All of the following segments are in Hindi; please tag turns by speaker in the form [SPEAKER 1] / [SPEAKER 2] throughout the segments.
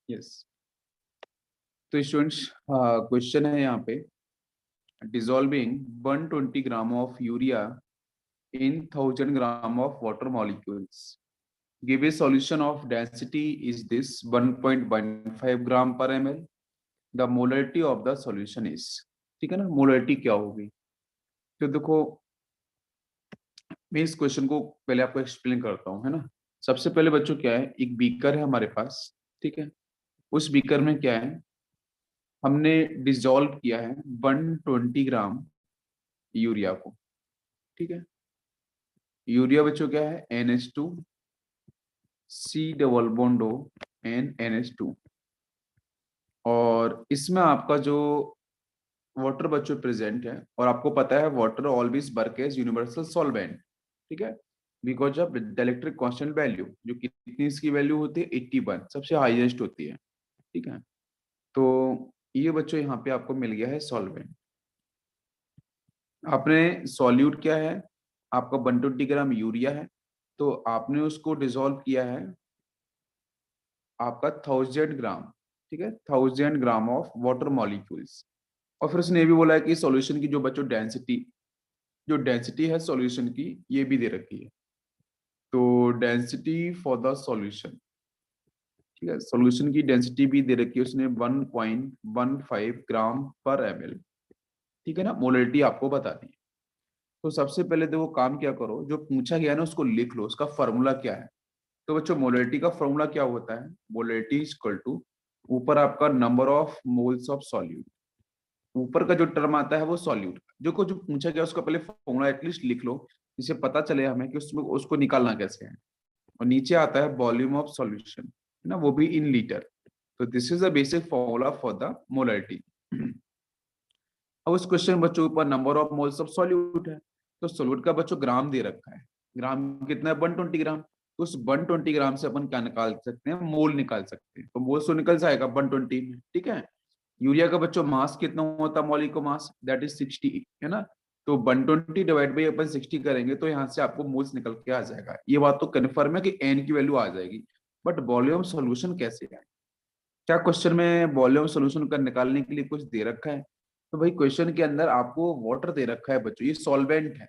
[SPEAKER 1] यस। तो स्टूडेंट्स, क्वेश्चन है यहाँ पे, dissolving 120 gram of urea in 1000 gram of water molecules. Give a solution of density is this 1.15 gram per ml. The molarity of the solution is, ठीक है ना, मोलरिटी क्या होगी। तो देखो, मैं इस क्वेश्चन को पहले आपको एक्सप्लेन करता हूँ, है ना। सबसे पहले बच्चों क्या है, एक बीकर है हमारे पास, ठीक है। उस बीकर में क्या है, हमने डिसॉल्व किया है 120 ग्राम यूरिया को, ठीक है। यूरिया बच्चों क्या है, NH2 C double bond O and NH2। और इसमें आपका जो वाटर बच्चों प्रेजेंट है, और आपको पता है water always work as universal solvent, ठीक है। Because of the electric constant value, जो कितनी इसकी वैल्यू होती है, 81 सबसे हाईएस्ट होती है, ठीक है। तो ये बच्चों यहाँ पे आपको मिल गया है सॉल्वेंट। आपने सॉल्यूट क्या है, आपका 120 ग्राम यूरिया है, तो आपने उसको डिसॉल्व किया है आपका 1000 ग्राम, ठीक है, 1000 ग्राम ऑफ वाटर मॉलिक्यूल्स। और फिर उसने ये भी बोला है कि सॉल्यूशन की जो डेंसिटी है सॉल्यूशन की, ये भी दे रखी है। तो डेंसिटी फॉर द सॉल्यूशन, ठीक है, सॉल्यूशन की डेंसिटी भी दे रखी है उसने 1.15 ग्राम पर ml, ठीक है ना। मोलरिटी आपको बता दी। तो सबसे पहले देखो, काम क्या करो, जो पूछा गया है ना उसको लिख लो, उसका फॉर्मूला क्या है। तो बच्चों, मोलरिटी का फॉर्मूला क्या होता है, मोलरिटी इज इक्वल टू, ऊपर आपका number of moles of solute, ऊपर का जो टर्म आता है वो सॉल्यूट, जो पूछा गया उसका पहले फॉर्मूला एटलीस्ट लिख लो, जिससे पता चले हमें कि उसमें उसको निकालना कैसे है। और नीचे आता है वॉल्यूम ऑफ सॉल्यूशन, है ना, वो भी इन लीटर। तो this is the basic formula for the molarity. अब उस क्वेश्चन बच्चों के ऊपर number of moles of solute है, तो सॉल्यूट का बच्चों ग्राम दे रखा है। ग्राम कितना है, 120 ग्राम। तो उस 120 ग्राम से अपन क्या निकाल सकते हैं, मोल निकाल सकते हैं। तो मोल तो निकल जाएगा 120 में, ठीक है। यूरिया का बच्चों मास कितना होता है, मॉलिक्यूलर मास, दैट इज 60, है ना। तो 120 डिवाइड बाई अपन 60 करेंगे तो यहाँ से आपको मोल्स निकल के आ जाएगा। ये बात तो कन्फर्म है कि एन की वैल्यू आ जाएगी। बट वॉल्यूम सॉल्यूशन कैसे है, क्या क्वेश्चन में वॉल्यूम सॉल्यूशन का निकालने के लिए कुछ दे रखा है। तो भाई क्वेश्चन के अंदर आपको वाटर दे रखा है बच्चों, ये सॉल्वेंट है,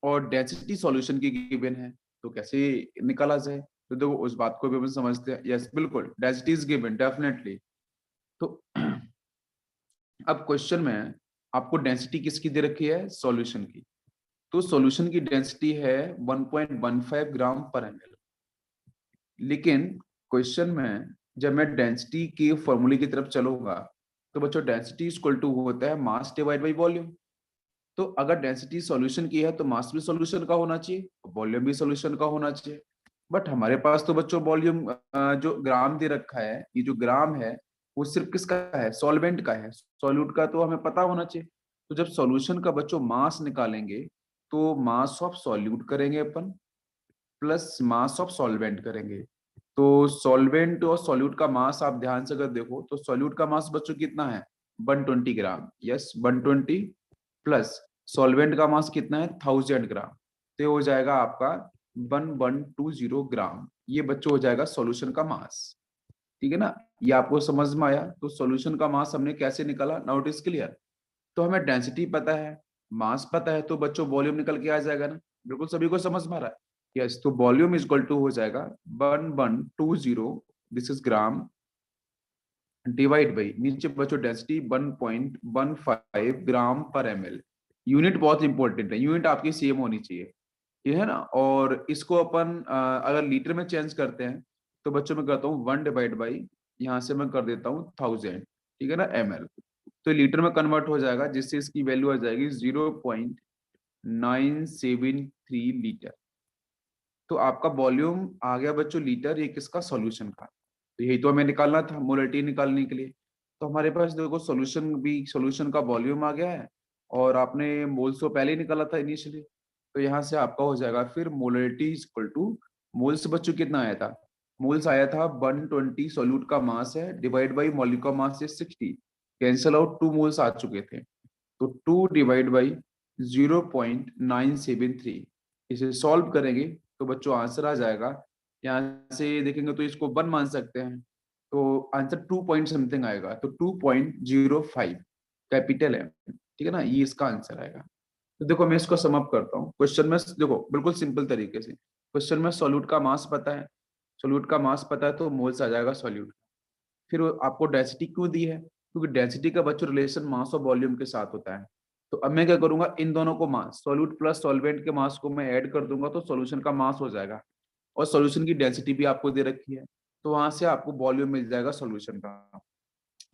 [SPEAKER 1] और डेंसिटी सॉल्यूशन की गिवन है, तो कैसे निकाला जाए। तो देखो, उस बात को भी अपन समझते हैं। यस, बिल्कुल, डेंसिटी इज गिवन डेफिनेटली। तो अब क्वेश्चन में आपको डेंसिटी किसकी दे रखी है, सॉल्यूशन की। तो सॉल्यूशन की डेंसिटी है 1.15 ग्राम पर ml। लेकिन क्वेश्चन में जब मैं डेंसिटी के फॉर्मूले की तरफ चलूंगा, तो बच्चों डेंसिटी इक्वल टू होता है मास डिवाइड बाई वॉल्यूम। तो अगर डेंसिटी सॉल्यूशन की है तो मास भी सॉल्यूशन का होना चाहिए, वॉल्यूम भी सॉल्यूशन का होना चाहिए। बट हमारे पास तो बच्चों वॉल्यूम, जो ग्राम दे रखा है, ये जो ग्राम है वो सिर्फ किसका है, सॉल्वेंट का है। सॉल्यूट का तो हमें पता होना चाहिए। तो जब सॉल्यूशन का बच्चों मास निकालेंगे, तो मास ऑफ सॉल्यूट करेंगे अपन, प्लस मास ऑफ सॉल्वेंट करेंगे। तो सॉल्वेंट और सॉल्यूट का मास आप ध्यान से अगर देखो, तो सॉल्यूट का मास बच्चों कितना है, 120 ग्राम, यस 120, प्लस सॉल्वेंट का मास कितना है, 1000 ग्राम। तो ये हो जाएगा आपका 1120 ग्राम। ये बच्चों हो जाएगा सॉल्यूशन का मास, ठीक है ना। ये आपको समझ में आया। तो सॉल्यूशन का मास हमने कैसे निकाला, नाउ इट इज क्लियर। तो हमें डेंसिटी पता है, मास पता है, तो बच्चों वॉल्यूम निकल के आ जाएगा ना। बिल्कुल सभी को समझ में आ रहा है। यस, तो वॉल्यूम इज इक्वल टू हो जाएगा 1120, this is gram, divide by नीचे बच्चों डेंसिटी 1.15 ग्राम पर ml। यूनिट बहुत इंपॉर्टेंट है, यूनिट आपकी सेम होनी चाहिए, ये है ना। और इसको अपन अगर लीटर में चेंज करते हैं, तो बच्चों में करता हूँ 1 डिवाइड बाई, यहाँ से मैं कर देता हूँ 1000, ठीक है ना, ml। तो लीटर में कन्वर्ट हो जाएगा, जिससे इसकी वैल्यू आ जाएगी 0.973 लीटर। तो आपका वॉल्यूम आ गया बच्चों लीटर, ये किसका, सॉल्यूशन का। तो यही तो हमें निकालना था, मोलरिटी निकालने के लिए। तो हमारे पास देखो सॉल्यूशन भी, सॉल्यूशन का वॉल्यूम आ गया है, और आपने मोल्स तो पहले ही निकाला था इनिशियली। तो यहाँ से आपका हो जाएगा फिर मोलरिटी इक्वल टू, मोल्स बच्चों कितना आया था, मोल्स आया था 120, सॉल्यूट का मास है, डिवाइड बाई मॉलिक्यूलर मास है 60, कैंसल आउट 2 मोल्स आ चुके थे। तो 2 डिवाइड बाई 0.973, इसे सॉल्व करेंगे तो बच्चों आंसर आ जाएगा। यहाँ से देखेंगे तो इसको 1 मान सकते हैं, तो आंसर 2 पॉइंट समथिंग आएगा, तो 2.05 कैपिटल एम, ठीक है ना, ये इसका आंसर आएगा। तो देखो मैं इसको सम अप करता हूँ। क्वेश्चन में देखो बिल्कुल सिंपल तरीके से, क्वेश्चन में सॉल्यूट का मास पता है, सॉल्यूट का मास पता है तो मोल्स आ जाएगा सॉल्यूट। फिर आपको डेंसिटी क्यों दी है, क्योंकि डेंसिटी का बच्चों रिलेशन मास और वॉल्यूम के साथ होता है। तो अब मैं क्या करूंगा, इन दोनों को मास, सॉल्यूट प्लस सॉल्वेंट के मास को मैं ऐड कर दूंगा तो सॉल्यूशन का मास हो जाएगा, और सॉल्यूशन की डेंसिटी भी आपको दे रखी है, तो वहां से आपको वॉल्यूम मिल जाएगा सॉल्यूशन का।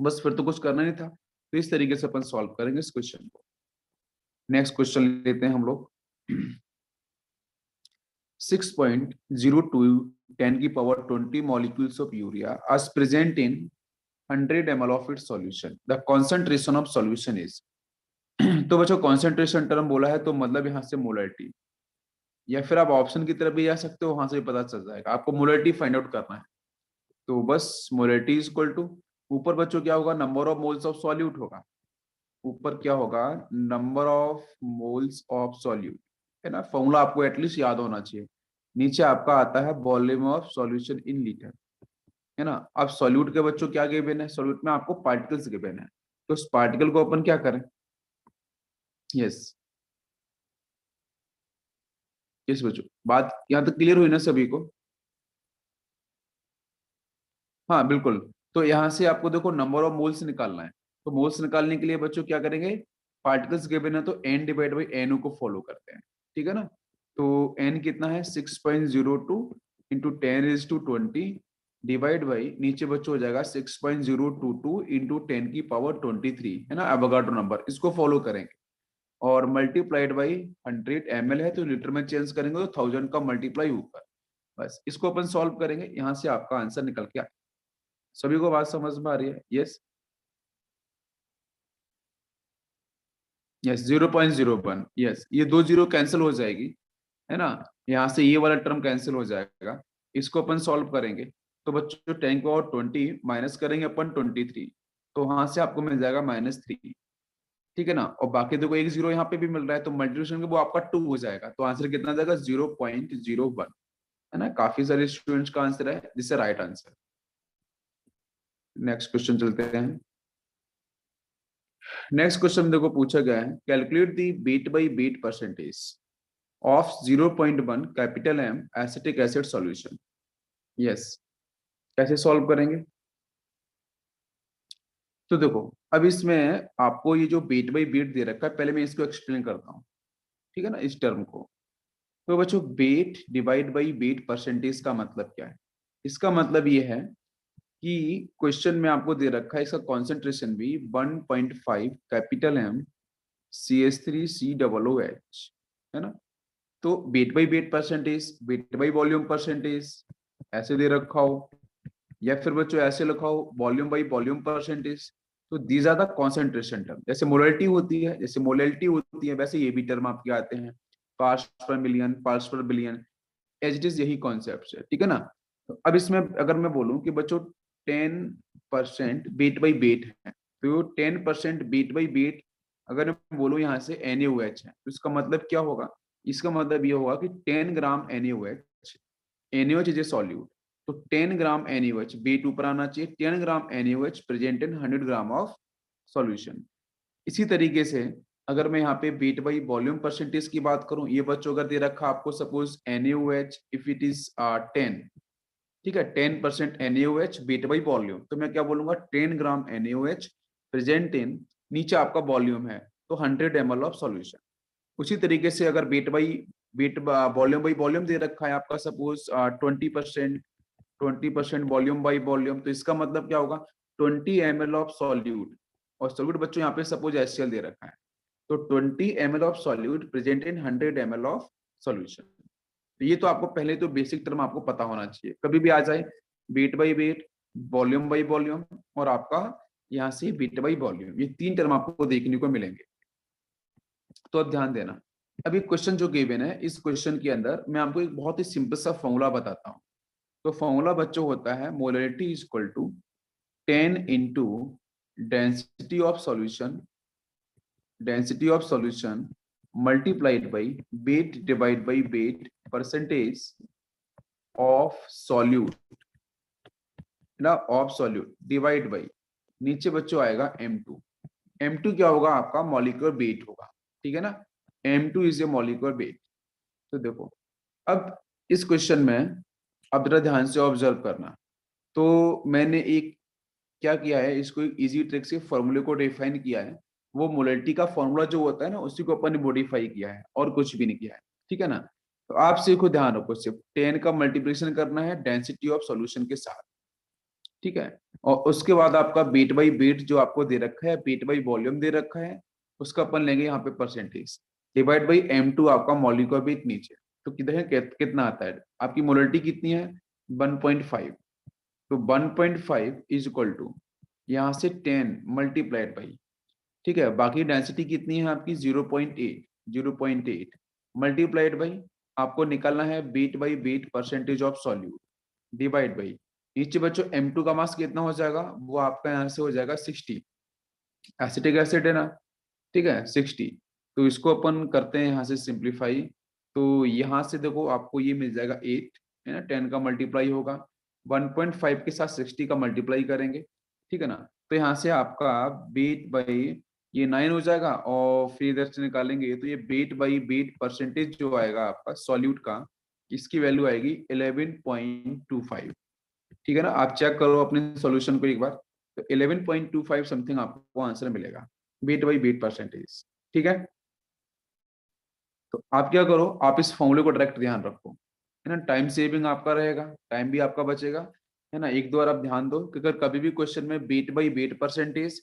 [SPEAKER 1] बस फिर तो कुछ करना नहीं था। तो इस तरीके से अपन सॉल्व करेंगे इस क्वेश्चन को। नेक्स्ट क्वेश्चन लेते हैं हम लोग। 6.02 10 की power 20 molecules of urea as present in 100 ml of its solution. The concentration of solution is तो बच्चों कॉन्सेंट्रेशन टर्म बोला है तो मतलब यहाँ से मोलरिटी, या फिर आप ऑप्शन की तरफ भी जा सकते हो, वहां से भी पता चल जाएगा। आपको मोलरिटी फाइंड आउट करना है, तो बस मोलरिटी इज इक्वल टू, ऊपर बच्चों क्या होगा, number of moles of solute होगा। ऊपर क्या होगा, number of moles of solute, है ना, फॉर्मूला आपको एटलीस्ट याद होना चाहिए। नीचे आपका आता है volume of solution in litre, है ना। अब सॉल्यूट के बच्चों क्या गिवन है, सॉल्यूट में आपको पार्टिकल्स गिवन है, तो उस पार्टिकल को अपन क्या करें, यस यस बच्चों, बात यहाँ तक क्लियर हुई ना सभी को। हाँ बिल्कुल। तो यहाँ से आपको देखो नंबर ऑफ मोल्स निकालना है, तो मोल्स निकालने के लिए बच्चों क्या करेंगे, पार्टिकल्स गिवन है तो एन डिवाइड बाई एन को फॉलो करते हैं, ठीक है ना। तो एन कितना है, 6.02 इंटू 10⁻20 डिवाइड बाई, नीचे बच्चों हो जाएगा 6.022 इंटू 10⁻23, है ना, एवोगाड्रो नंबर, इसको फॉलो करेंगे। और मल्टीप्लाइड बाई 100 ml है तो लीटर में चेंज करेंगे तो 1000 का मल्टीप्लाई होगा। बस इसको अपन सॉल्व करेंगे, यहाँ से आपका आंसर निकल के। सभी को बात समझ में आ रही है, यस यस, 0.01, यस, ये दो जीरो कैंसिल हो जाएगी, है ना। यहाँ से ये वाला टर्म कैंसिल हो जाएगा, इसको अपन सॉल्व करेंगे। तो बच्चों 10⁻20 माइनस करेंगे अपन 23, तो वहां से आपको मिल जाएगा -3, ठीक है ना। और बाकी देखो एक जीरो यहाँ पे भी मिल रहा है, तो मल्टीप्लिकेशन के वो आपका 2 हो जाएगा, तो आंसर कितना आ जाएगा, 0.01, है ना। काफी सारे स्टूडेंट्स का आंसर है, जिससे राइट आंसर। नेक्स्ट क्वेश्चन चलते हैं। नेक्स्ट क्वेश्चन देखो पूछा गया है, calculate the weight by weight percentage of 0.1 capital M acetic acid solution. Yes, कैसे सॉल्व करेंगे, तो देखो अब इसमें आपको ये जो बीट बाई बीट दे रखा है, पहले मैं इसको एक्सप्लेन करता हूँ, ठीक है ना, इस टर्म को। तो बच्चों weight divide by weight percentage का मतलब क्या है, इसका मतलब ये है कि क्वेश्चन में आपको दे रखा है इसका कॉन्सेंट्रेशन भी 1.5 कैपिटल एम CH3COOH, है ना। तो weight by weight percentage, weight by volume percentage ऐसे दे रखा हो, या फिर बच्चों ऐसे लिखा हो वॉल्यूम बाई वॉल्यूम परसेंटेज। तो these are the concentration term, जैसे मोलरिटी होती है, जैसे मोलरिटी होती है वैसे ये भी टर्म आपके आते हैं, parts per million, parts per billion, as it is यही कॉन्सेप्ट है, ठीक है ना। तो अब इसमें अगर मैं बोलूं कि बच्चों 10% वेट बाई वेट है, तो 10% वेट बाई वेट अगर मैं बोलूं यहाँ से NaOH है, तो इसका मतलब क्या होगा, इसका मतलब ये होगा कि 10 ग्राम NaOH, NaOH is a solute, तो 10 ग्राम NaOH, वेट ऊपर आना चाहिए, 10 ग्राम NaOH present in 100 gram of solution. इसी तरीके से अगर मैं यहाँ पे वेट बाई वॉल्यूम परसेंटेज की बात करूं, ये बच्चों अगर दे रखा आपको suppose NaOH if it is 10, ठीक है, 10% NaOH वेट बाई वॉल्यूम, तो मैं क्या बोलूंगा 10 ग्राम NaOH प्रेजेंट इन, नीचे आपका वॉल्यूम है तो 100 ml ऑफ सॉल्यूशन। उसी तरीके से अगर वेट वॉल्यूम बाई वॉल्यूम दे रखा है आपका सपोज 20% वॉल्यूम बाई वॉल्यूम, तो इसका मतलब क्या होगा 20 ml ऑफ सॉल्यूट, और सॉल्यूट बच्चों यहाँ पे सपोज HCl दे रखा है, तो 20 ml of solute present in 100 ml of solution. तो ये तो आपको पहले तो बेसिक टर्म आपको पता होना चाहिए, कभी भी आ जाए weight by wait, volume by volume, और आपका यहाँ से वेट बाई वॉल्यूम, ये तीन टर्म आपको देखने को मिलेंगे। तो अब ध्यान देना, अभी क्वेश्चन जो गिवन है इस क्वेश्चन के अंदर मैं आपको एक बहुत ही सिंपल सा फॉर्मूला बताता हूँ। तो फॉर्मूला बच्चों होता है molarity is equal to 10 into density of solution, density of solution multiplied by weight divide by weight percentage of solute, ना ऑफ सॉल्यूट डिवाइड बाई, नीचे बच्चों आएगा M2। M2 क्या होगा आपका मॉलिक्यूलर वेट होगा, ठीक है ना। M2 is a molecular weight. तो देखो अब इस क्वेश्चन में अब जरा ध्यान से ऑब्जर्व करना। तो मैंने एक क्या किया है, इसको एक इजी ट्रिक से फॉर्मूले को डिफाइन किया है। वो मोलरिटी का फॉर्मूला जो होता है ना, उसी को अपन ने मॉडिफाई किया है और कुछ भी नहीं किया है, ठीक है ना। तो आप सीखो, ध्यान रखो, सिर्फ 10 का मल्टीप्लिकेशन करना है डेंसिटी ऑफ सॉल्यूशन के साथ, ठीक है। और उसके बाद आपका बीट बाई बीट जो आपको दे रखा है, बीट बाई वॉल्यूम दे रखा है, उसका अपन लेंगे यहाँ पे परसेंटेज डिवाइड बाई M2 आपका मॉलिक्यूलर वेट नीचे। तो किधर है कितना आता है, आपकी मोलरिटी कितनी है 1.5। तो 1.5 इज इक्वल टू यहाँ से 10 मल्टीप्लाइड बाई, ठीक है, बाकी डेंसिटी कितनी है आपकी 0.8, 0.8 मल्टीप्लाइड बाई, आपको निकालना है weight by weight percentage of solute divide by, नीचे बच्चों M2 का मास कितना हो जाएगा, वो आपका यहाँ से हो जाएगा 60, एसिटिक एसिड है ना, ठीक है 60। तो इसको अपन करते हैं यहाँ से सिंप्लीफाई। तो यहाँ से देखो आपको ये मिल जाएगा 8, है ना, 10 का मल्टीप्लाई होगा 1.5 के साथ 60 का मल्टीप्लाई करेंगे, ठीक है ना। तो यहाँ से आपका बीट बाई ये 9 हो जाएगा, और फिर इधर से निकालेंगे तो ये बीट बाई बीट परसेंटेज जो आएगा आपका सॉल्यूट का, इसकी वैल्यू आएगी 11.25, ठीक है ना। आप चेक करो अपने सॉल्यूशन को एक बार। तो 11.25 समथिंग आपको आंसर मिलेगा बीट बाई बीट परसेंटेज, ठीक है। तो आप क्या करो, आप इस फॉर्मूले को डायरेक्ट ध्यान रखो, है ना, टाइम सेविंग आपका रहेगा, टाइम भी आपका बचेगा, है ना। एक दो बार आप ध्यान दो कि अगर कभी भी क्वेश्चन में weight by weight percentage,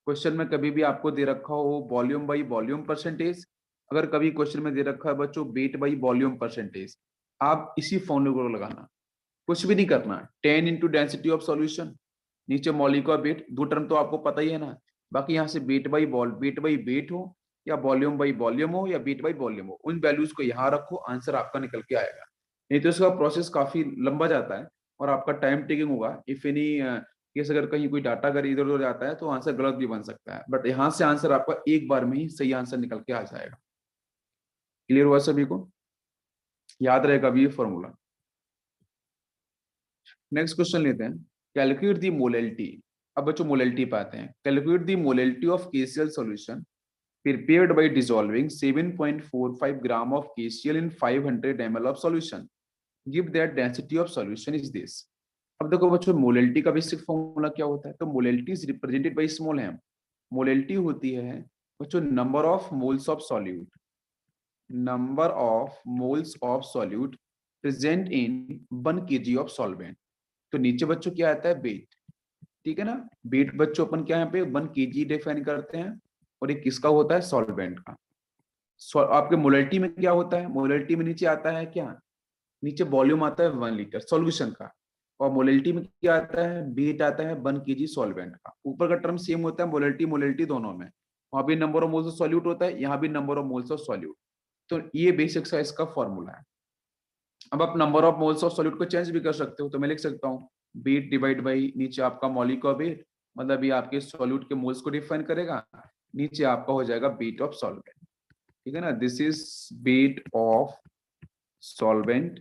[SPEAKER 1] question में कभी भी आपको दे रखा हो वॉल्यूम बाई वॉल्यूम परसेंटेज, अगर कभी क्वेश्चन में दे रखा है बच्चों बीट बाई वॉल्यूम परसेंटेज, आप इसी फॉर्मूले को लगाना, कुछ भी नहीं करना। 10 इंटू डेंसिटी ऑफ सॉल्यूशन, नीचे मॉलिक्यूलर वेट, दो टर्म तो आपको पता ही है ना। बाकी यहाँ से weight by vol weight by weight हो, या वॉल्यूम बाई वॉल्यूम हो, या बीट बाई वॉल्यूम हो, उन वैल्यूज को यहाँ रखो, आंसर आपका निकल के आएगा। नहीं तो इसका प्रोसेस काफी लंबा जाता है और आपका टाइम टेकिंग होगा। इफ एनी केस अगर कहीं कोई डाटा अगर इधर उधर जाता है तो आंसर गलत भी बन सकता है, बट यहाँ से आंसर आपका एक बार में ही सही आंसर निकल के आ जाएगा। क्लियर हुआ सभी को, याद रहेगा अभी ये फॉर्मूला। नेक्स्ट क्वेश्चन लेते हैं, कैलकुलेट दी मोलैलिटी। अब बच्चों मोलैलिटी पे आते हैं। Calculate the molality of KCl solution prepared by dissolving 7.45 gram of KCl in 500 ml of solution. Give that density of solution is this. अब देखो बच्चों मोलैलिटी का बेसिक फॉर्मूला क्या होता है, तो molality is represented by small m। Molality होती है बच्चों number of moles of solute, number of moles of solute present in 1 kg of solvent. तो नीचे बच्चों क्या आता है वेट, ठीक है ना। वेट बच्चों अपन क्या यहाँ पे 1 kg डिफाइन करते हैं, और ये किसका होता है सॉल्वेंट का। आपके मोलरिटी में क्या होता है, मोलरिटी में नीचे आता है क्या, नीचे वॉल्यूम आता है 1 लीटर सॉल्यूशन का, और मोलरिटी में क्या आता है वेट आता है 1 kg सॉल्वेंट का। ऊपर का टर्म सेम होता है मोलरिटी मोलरिटी दोनों में, वहां भी number of moles of solute होता है, यहाँ भी number of moles of solute. तो ये बेसिक सा इसका फॉर्मूला है। अब आप number of moles of solute को चेंज भी कर सकते हो, तो मैं लिख सकता हूँ बीट डिवाइड बाई नीचे आपका मॉलिक्यूलर वेट, मतलब ये आपके सॉल्यूट के मोल्स को डिफाइन करेगा, नीचे आपका हो जाएगा बीट ऑफ सॉल्वेंट, ठीक है ना। This is weight of solvent,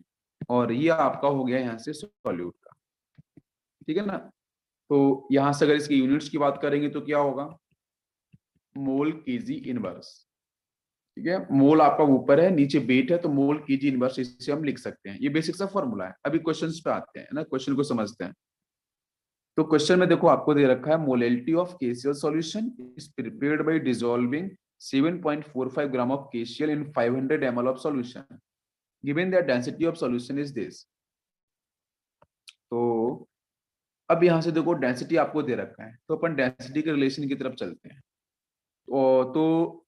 [SPEAKER 1] और ये आपका हो गया यहाँ से सॉल्यूट का, ठीक है ना। तो यहाँ से अगर इसकी यूनिट्स की बात करेंगे तो क्या होगा मोल केजी इनवर्स, ठीक है। मोल आपका ऊपर है नीचे वेट है, तो मोल केजी इनवर्स इसे हम लिख सकते हैं। ये बेसिक सा फॉर्मूला है। अभी क्वेश्चंस पे आते हैं ना, क्वेश्चन को समझते हैं। तो क्वेश्चन में देखो आपको दे रखा है molality of KCl solution is prepared by dissolving 7.45 gram of KCl in 500 ml of solution, given that density of solution is this. तो अब यहाँ से देखो डेंसिटी आपको दे रखा है, तो अपन डेंसिटी के रिलेशन की तरफ चलते हैं। तो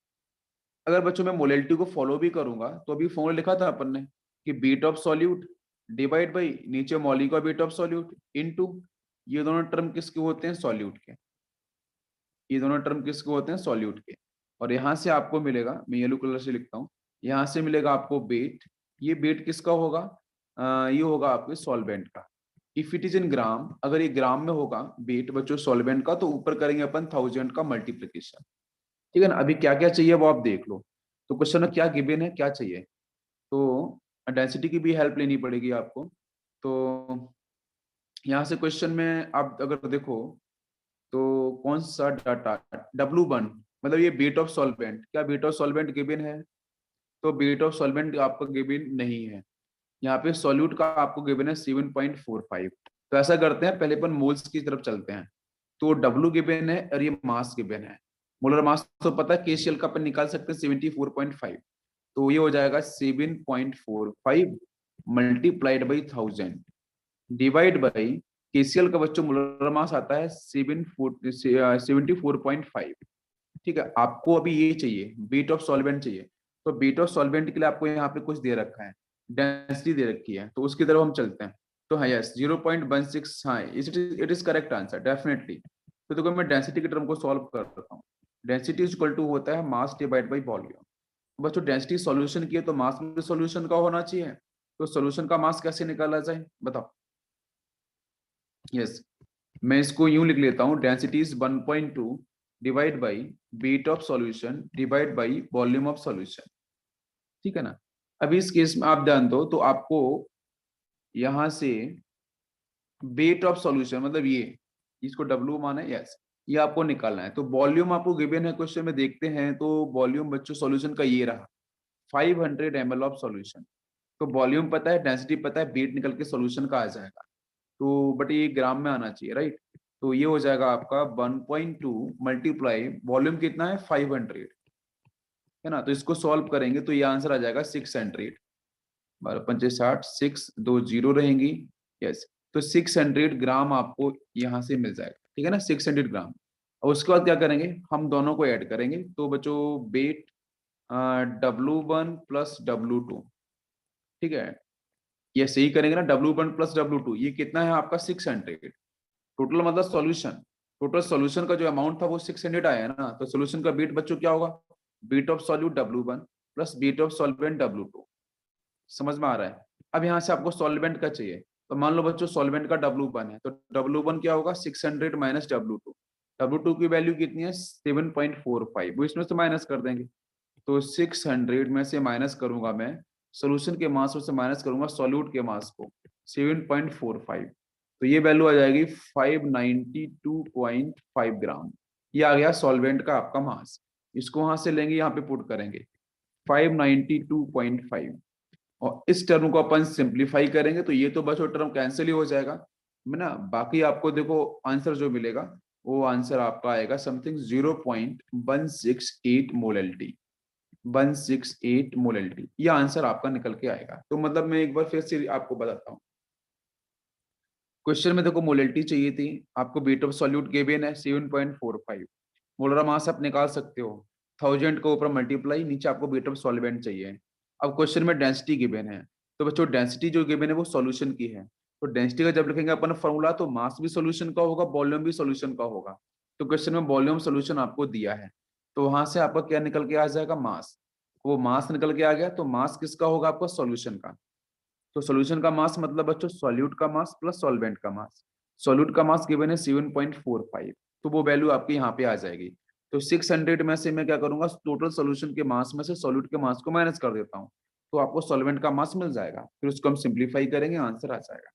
[SPEAKER 1] अगर बच्चों मैं मोलैलिटी को फॉलो भी करूंगा, तो अभी फॉर्मूला लिखा था अपन ने कि weight of solute divide by नीचे molecular weight of solute into, ये दोनों टर्म किसके होते हैं सॉल्यूट के, ये दोनों टर्म किसके होते हैं सॉल्यूट के। और यहाँ से आपको मिलेगा, मैं येलो कलर से लिखता हूँ, यहाँ से मिलेगा आपको बेट, ये बेट किसका होगा, ये होगा आपके सॉल्वेंट का। इफ इट इज इन ग्राम, अगर ये ग्राम में होगा बेट बच्चों सॉल्वेंट का, तो ऊपर करेंगे अपन 1000 का मल्टीप्लीकेशन, ठीक है ना। अभी क्या क्या चाहिए वो आप देख लो। तो क्वेश्चन में क्या गिवन है क्या चाहिए, तो डेंसिटी की भी हेल्प लेनी पड़ेगी आपको। तो यहाँ से क्वेश्चन में आप अगर देखो तो कौन सा डाटा, W1 मतलब ये बेट ऑफ सॉल्वेंट, क्या बेट ऑफ सॉल्वेंट गिवन है? तो बेट ऑफ सॉल्वेंट आपका गिवन नहीं है। यहाँ पे सॉल्यूट का आपको गिवन है 7.45। तो ऐसा करते हैं, पहले अपन मोल्स की तरफ चलते हैं। तो W गिवन है और ये मास गिवन है। मोलर मास तो पता है KCl का अपन निकाल सकते हैं 74.5। तो ये हो जाएगा 7.45 multiplied by 1000 divide by KCl का बच्चों मोलर मास आता है 74.5। ठीक है, आपको अभी ये चाहिए, बीट ऑफ सॉल्वेंट चाहिए। तो बीट ऑफ सॉल्वेंट के लिए आपको यहाँ पे कुछ दे रखा है, डेंसिटी दे रखी है, तो उसकी तरफ हम चलते हैं। तो हाँ यस 0.16, हाँ it is correct answer definitely. तो देखो मैं डेंसिटी के टर्म को सॉल्व कर रहा हूँ। डेंसिटी इज इक्वल टू होता है मास डिवाइड बाई वॉल्यूम। बच्चों डेंसिटी सॉल्यूशन की है तो मास भी सॉल्यूशन का होना चाहिए। तो सॉल्यूशन का मास कैसे निकाला जाए बताओ? यस मैं इसको यूं लिख लेता हूँ, density is 1.2 divide by weight of solution divide by volume of solution. ठीक है ना? अभी इस केस में आप ध्यान दो तो आपको यहां से बेट ऑफ सॉल्यूशन मतलब ये, इसको W माना है, यस ये आपको निकालना है। तो वॉल्यूम आपको गिवन है क्वेश्चन में, देखते हैं तो वॉल्यूम बच्चों सॉल्यूशन का ये रहा 500 ml ऑफ सॉल्यूशन। तो वॉल्यूम पता है, डेंसिटी पता है, बेट निकल के सॉल्यूशन का आ जाएगा। तो बट ये ग्राम में आना चाहिए, राइट? तो ये हो जाएगा आपका 1.2 मल्टीप्लाई वॉल्यूम कितना है 500, है ना? तो इसको सॉल्व करेंगे तो ये आंसर आ जाएगा 600। 12×5 = 60, 6 2 0 रहेंगी। यस, तो 600 ग्राम आपको यहाँ से मिल जाएगा, ठीक है ना? 600 ग्राम। और उसके बाद क्या करेंगे, हम दोनों को ऐड करेंगे। तो बच्चों बेट W1 प्लस W2, ठीक है? ये सही करेंगे ना, W1 प्लस W2 ये कितना है आपका 600। टोटल मतलब सॉल्यूशन, टोटल सॉल्यूशन का जो अमाउंट था वो 600 आया है ना। तो सॉल्यूशन का बीट बच्चों क्या होगा, weight of solute W1 plus weight of solvent W2। समझ में आ रहा है? अब यहाँ से आपको सॉल्वेंट का चाहिए। तो मान लो बच्चों सॉल्वेंट का W1 है, तो W1 क्या होगा 600 माइनस W2। W2 की वैल्यू कितनी है 7.45, वो इसमें से माइनस कर देंगे। तो 600 में से माइनस करूंगा मैं सोल्यूशन के मास से माइनस करूंगा सॉल्यूट के मास को 7.45। तो ये वैल्यू आ जाएगी 592.5 ग्राम। ये आ गया सॉल्वेंट का आपका मास। इसको वहां से लेंगे, यहाँ पे पुट करेंगे 592.5, और इस टर्म को अपन सिंप्लीफाई करेंगे तो ये तो बस वो टर्म कैंसिल ही हो जाएगा, है ना? बाकी आपको देखो आंसर जो मिलेगा वो आंसर आपका आएगा समथिंग 0.168 मोलैलिटी। 168 मोलैलिटी ये आंसर आपका निकल के आएगा। तो मतलब मैं एक बार फिर से आपको बताता हूँ, क्वेश्चन में देखो मोलैलिटी चाहिए थी आपको, बीट ऑफ सॉल्यूट गिवन है 7.45, मोलर मास आप निकाल सकते हो 1000 के ऊपर मल्टीप्लाई, नीचे आपको बीट ऑफ सॉल्वेंट चाहिए। अब क्वेश्चन में डेंसिटी गिवन है, तो बच्चों डेंसिटी जो गिवन है वो सॉल्यूशन की है। तो डेंसिटी का जब लिखेंगे अपन फॉर्मूला तो मास भी सॉल्यूशन का होगा, वॉल्यूम भी सॉल्यूशन का होगा। तो क्वेश्चन में वॉल्यूम सॉल्यूशन आपको दिया है, तो वहां से आपका क्या निकल के आ जाएगा मास। वो मास निकल के आ गया, तो मास किसका होगा आपका सॉल्यूशन का। तो सॉल्यूशन का मास मतलब बच्चों सॉल्यूट का मास प्लस सॉल्वेंट का मास। सॉल्यूट का मास गिवन है 7.45, तो वो वैल्यू आपकी यहाँ पे आ जाएगी। तो 600 में से मैं क्या करूंगा, टोटल सॉल्यूशन के मास में से सॉल्यूट के मास को माइनस कर देता हूँ, तो आपको सॉल्वेंट का मास मिल जाएगा। फिर उसको हम सिंप्लीफाई करेंगे, आंसर आ जाएगा।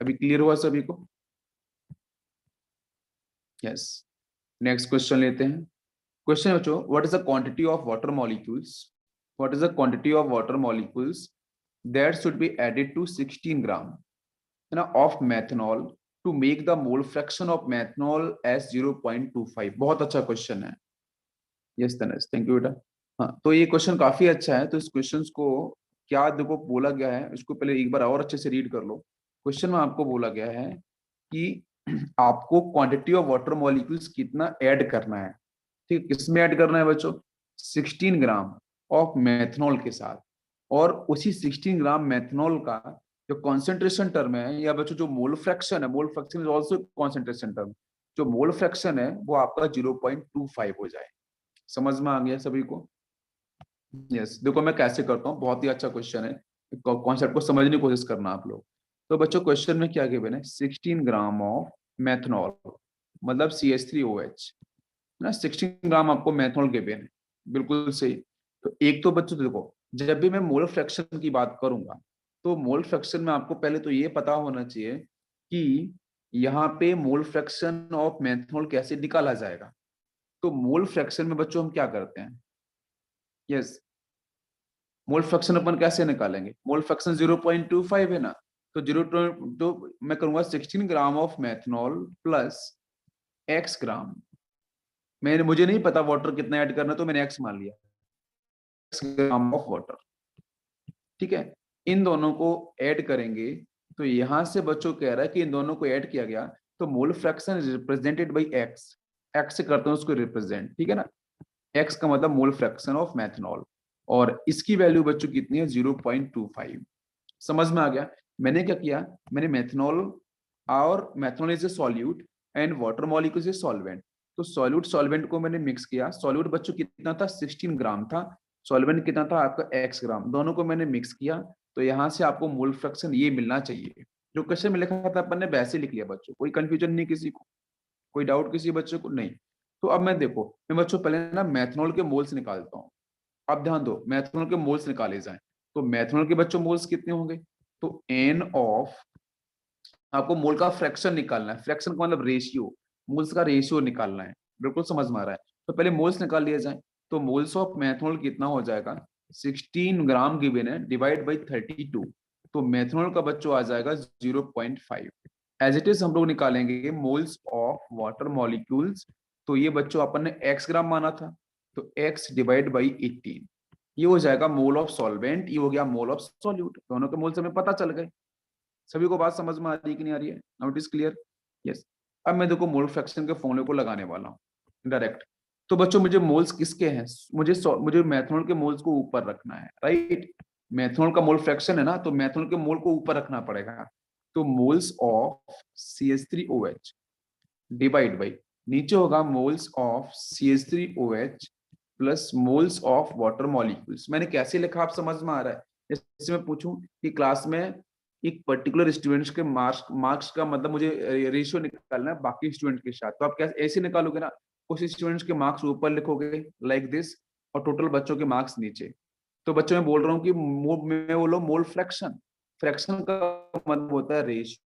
[SPEAKER 1] अभी क्लियर हुआ सभी को? यस, नेक्स्ट क्वेश्चन लेते हैं। क्वेश्चन बच्चों, what is the quantity of water molecules, what is the quantity of water molecules that should be added to 16 gram, है ना, of methanol to make the mole fraction of methanol as 0.25। बहुत अच्छा क्वेश्चन है। यस तनस, थैंक यू बेटा। हाँ तो ये क्वेश्चन काफी अच्छा है। तो इस क्वेश्चन को क्या देखो बोला गया है, इसको पहले एक बार और अच्छे से रीड कर लो। क्वेश्चन में आपको बोला गया है कि आपको क्वांटिटी ऑफ वाटर मॉलिक्यूल्स कितना ऐड करना है। ठीक है, किसमें ऐड करना है बच्चों, 16 ग्राम ऑफ मेथनॉल के साथ। और उसी 16 ग्राम मेथनॉल का जो कॉन्सेंट्रेशन टर्म है, या बच्चों जो मोल फ्रैक्शन है, mole fraction is also concentration term, जो मोल फ्रैक्शन है वो आपका 0.25 हो जाए। समझ में आ गया सभी को? यस, देखो मैं कैसे करता हूँ, बहुत ही अच्छा क्वेश्चन है, कॉन्सेप्ट को समझने की कोशिश करना आप लोग। तो बच्चों क्वेश्चन में क्या गिवन है, 16 ग्राम ऑफ मेथनॉल मतलब CH3OH, ना 16 ग्राम आपको मेथनॉल गिवन है, बिल्कुल सही। तो एक तो बच्चों देखो, जब भी मैं मोल फ्रैक्शन की बात करूंगा तो मोल फ्रैक्शन में आपको पहले तो ये पता होना चाहिए कि यहाँ पे मोल फ्रैक्शन ऑफ मेथनॉल कैसे निकाला जाएगा। तो मोल फ्रैक्शन में बच्चों हम क्या करते हैं, यस, मोल फ्रैक्शन अपन कैसे निकालेंगे, मोल फ्रैक्शन 0.25 है ना, तो 0.2 मैं करूंगा 16 gram of methanol plus x gram, मैंने मुझे नहीं पता वाटर कितना ऐड करना, तो मैंने एक्स मान लिया, एक्स ग्राम ऑफ वाटर, ठीक है। इन दोनों को ऐड करेंगे, तो यहां से बच्चों कह रहा है कि इन दोनों को ऐड किया गया, तो mole fraction is represented by x, x से करते हैं उसको रिप्रेजेंट, ठीक है ना। एक्स का मतलब मोल फ्रैक्शन ऑफ मेथनॉल, और इसकी वैल्यू बच्चों कितनी है 0.25। समझ में आ गया। मैंने क्या किया, मैंने मेथनॉल, और methanol is a solute and water molecule is a solvent, तो सॉल्यूट सॉल्वेंट को मैंने मिक्स किया। सॉल्यूट बच्चों कितना था 16 ग्राम था, सॉल्वेंट कितना था आपका x ग्राम, दोनों को मैंने मिक्स किया, तो यहाँ से आपको मोल फ्रैक्शन ये मिलना चाहिए। जो क्वेश्चन में लिखा था अपन ने वैसे लिख लिया बच्चों, कोई कंफ्यूजन नहीं किसी को, कोई डाउट किसी बच्चे को नहीं। तो अब मैं देखो, मैं बच्चों पहले ना मेथनॉल के मोल्स निकालता हूँ। अब ध्यान दो, मेथनॉल के मोल्स निकाले जाएं, तो मेथनॉल के बच्चों मोल्स कितने होंगे, तो एन ऑफ, आपको मोल का फ्रैक्शन निकालना है, फ्रैक्शन का मतलब रेशियो, मोल्स का रेशियो निकालना है, बिल्कुल समझ में आ रहा है। तो पहले मोल्स निकाल लिए जाए, तो मोल्स ऑफ मेथनॉल कितना हो जाएगा, 16 ग्राम गिवन है, डिवाइड बाई 32, तो मेथनॉल का बच्चों आ जाएगा 0.5। एज इट इज हम लोग निकालेंगे मोल्स ऑफ वाटर मॉलिक्यूल्स, तो ये बच्चों अपन ने एक्स ग्राम माना था, तो एक्स डिवाइड बाई 18, ये हो जाएगा मोल ऑफ सॉल्वेंट, ये हो गया मोल ऑफ सॉल्यूट, दोनों के मोल्स हमें पता चल गए। सभी को बात समझ में आ रही है कि नहीं आ रही है, now it is clear, yes. अब मैं देखो मोल फ्रैक्शन के फॉर्मूले को लगाने वाला हूँ डायरेक्ट। तो बच्चों मुझे मोल्स किसके हैं, मुझे मेथनॉल के मोल्स को ऊपर रखना है, राइट। मेथनॉल का मोल फ्रैक्शन है ना, तो मेथनॉल के मोल को ऊपर रखना पड़ेगा, तो moles of CH3OH divide by, नीचे होगा moles of CH3OH plus moles of water molecules. मैंने कैसे लिखा आप समझ में आ रहा है। जैसे मैं पूछूं कि क्लास में एक पर्टिकुलर स्टूडेंट्स के मार्क्स मार्क्स का मतलब मुझे रेशियो निकालना है बाकी स्टूडेंट के साथ, तो आप कैसे ऐसे निकालोगे ना, कुछ स्टूडेंट्स के मार्क्स ऊपर लिखोगे लाइक दिस, और टोटल बच्चों के मार्क्स नीचे। तो बच्चों मैं बोल रहा हूँ कि मैं बोलो मोल फ्रैक्शन, फ्रैक्शन का मतलब होता है रेशियो,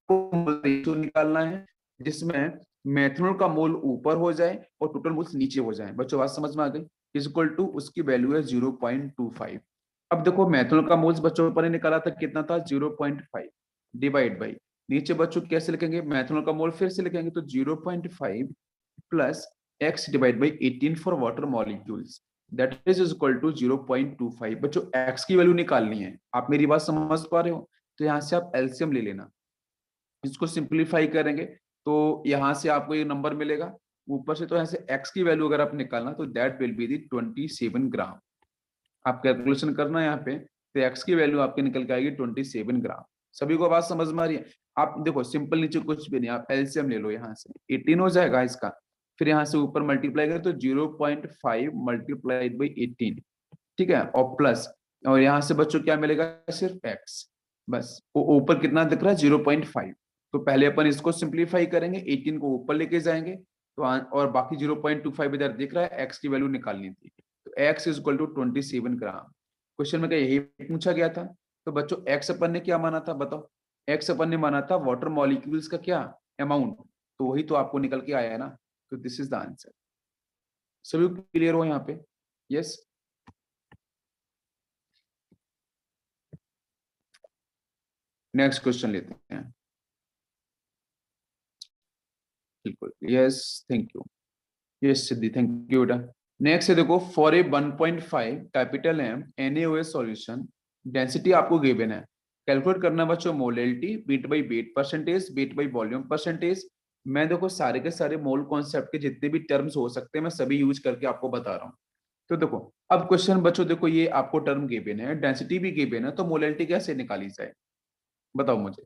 [SPEAKER 1] रेशियो निकालना है जिसमें मेथनॉल का मोल ऊपर हो जाए और टोटल मोल्स नीचे हो जाए। बच्चों बात समझ में आ गई, इज इक्वल टू उसकी वैल्यू है 0.25। अब देखो मेथनॉल का मोल्स बच्चों पर निकाला था कितना था 0.5, डिवाइड बाई, नीचे बच्चों कैसे लिखेंगे, मेथनॉल का मोल फिर से लिखेंगे, तो 0.5 plus x divide by 18 for water molecules, that is equal to 0.25। बच्चों x की वैल्यू निकालनी है, आप मेरी बात समझ पा रहे हो, तो यहाँ से आप एलसीएम ले लेना, इसको सिंप्लीफाई करेंगे तो यहाँ से आपको ये नंबर मिलेगा, ऊपर से तो यहाँ से x की वैल्यू अगर आप निकालना तो दैट विल बी दी 27 ग्राम। आप कैलकुलेशन करना है यहाँ पे, तो x की वैल्यू आपके निकल के आएगी 27 ग्राम। सभी को बात समझ में आ रही है। आप देखो सिंपल, नीचे कुछ भी नहीं, आप एलसीएम ले लो, यहाँ से 18 हो जाएगा इसका, फिर यहाँ से ऊपर मल्टीप्लाई करें तो 0.5 मल्टीप्लाइड बाई 18, ठीक है, और प्लस, और यहाँ से बच्चों क्या मिलेगा, सिर्फ x, बस वो ऊपर कितना दिख रहा है 0.5, तो पहले अपन इसको सिंप्लीफाई करेंगे, 18 को ऊपर लेके जाएंगे, तो और बाकी 0.25 इधर दिख रहा है, x की वैल्यू निकालनी थी, तो x is equal to 27 gram. Question में क्या यही पूछा गया था। तो बच्चों x अपन ने क्या माना था बताओ, x अपन ने माना था वाटर मॉलिक्यूल्स का क्या अमाउंट, तो वही तो आपको निकल के आया है ना, तो दिस इज द आंसर। सभी क्लियर हो यहाँ पे, यस। नेक्स्ट क्वेश्चन लेते हैं, बिल्कुल, yes, thank you, yes Siddhi, thank you बेटा। नेक्स्ट है देखो, for a 1.5 capital M NaOH solution, density आपको गिवन है, कैलकुलेट करना बच्चों molality, weight by weight percentage, weight by volume percentage. मैं देखो सारे के सारे मोल कॉन्सेप्ट के जितने भी टर्म्स हो सकते हैं मैं सभी यूज करके आपको बता रहा हूँ। तो देखो अब क्वेश्चन बच्चों, देखो ये आपको टर्म गिवन है, डेंसिटी भी गिवन है, तो मोलैलिटी कैसे निकाली जाए बताओ मुझे।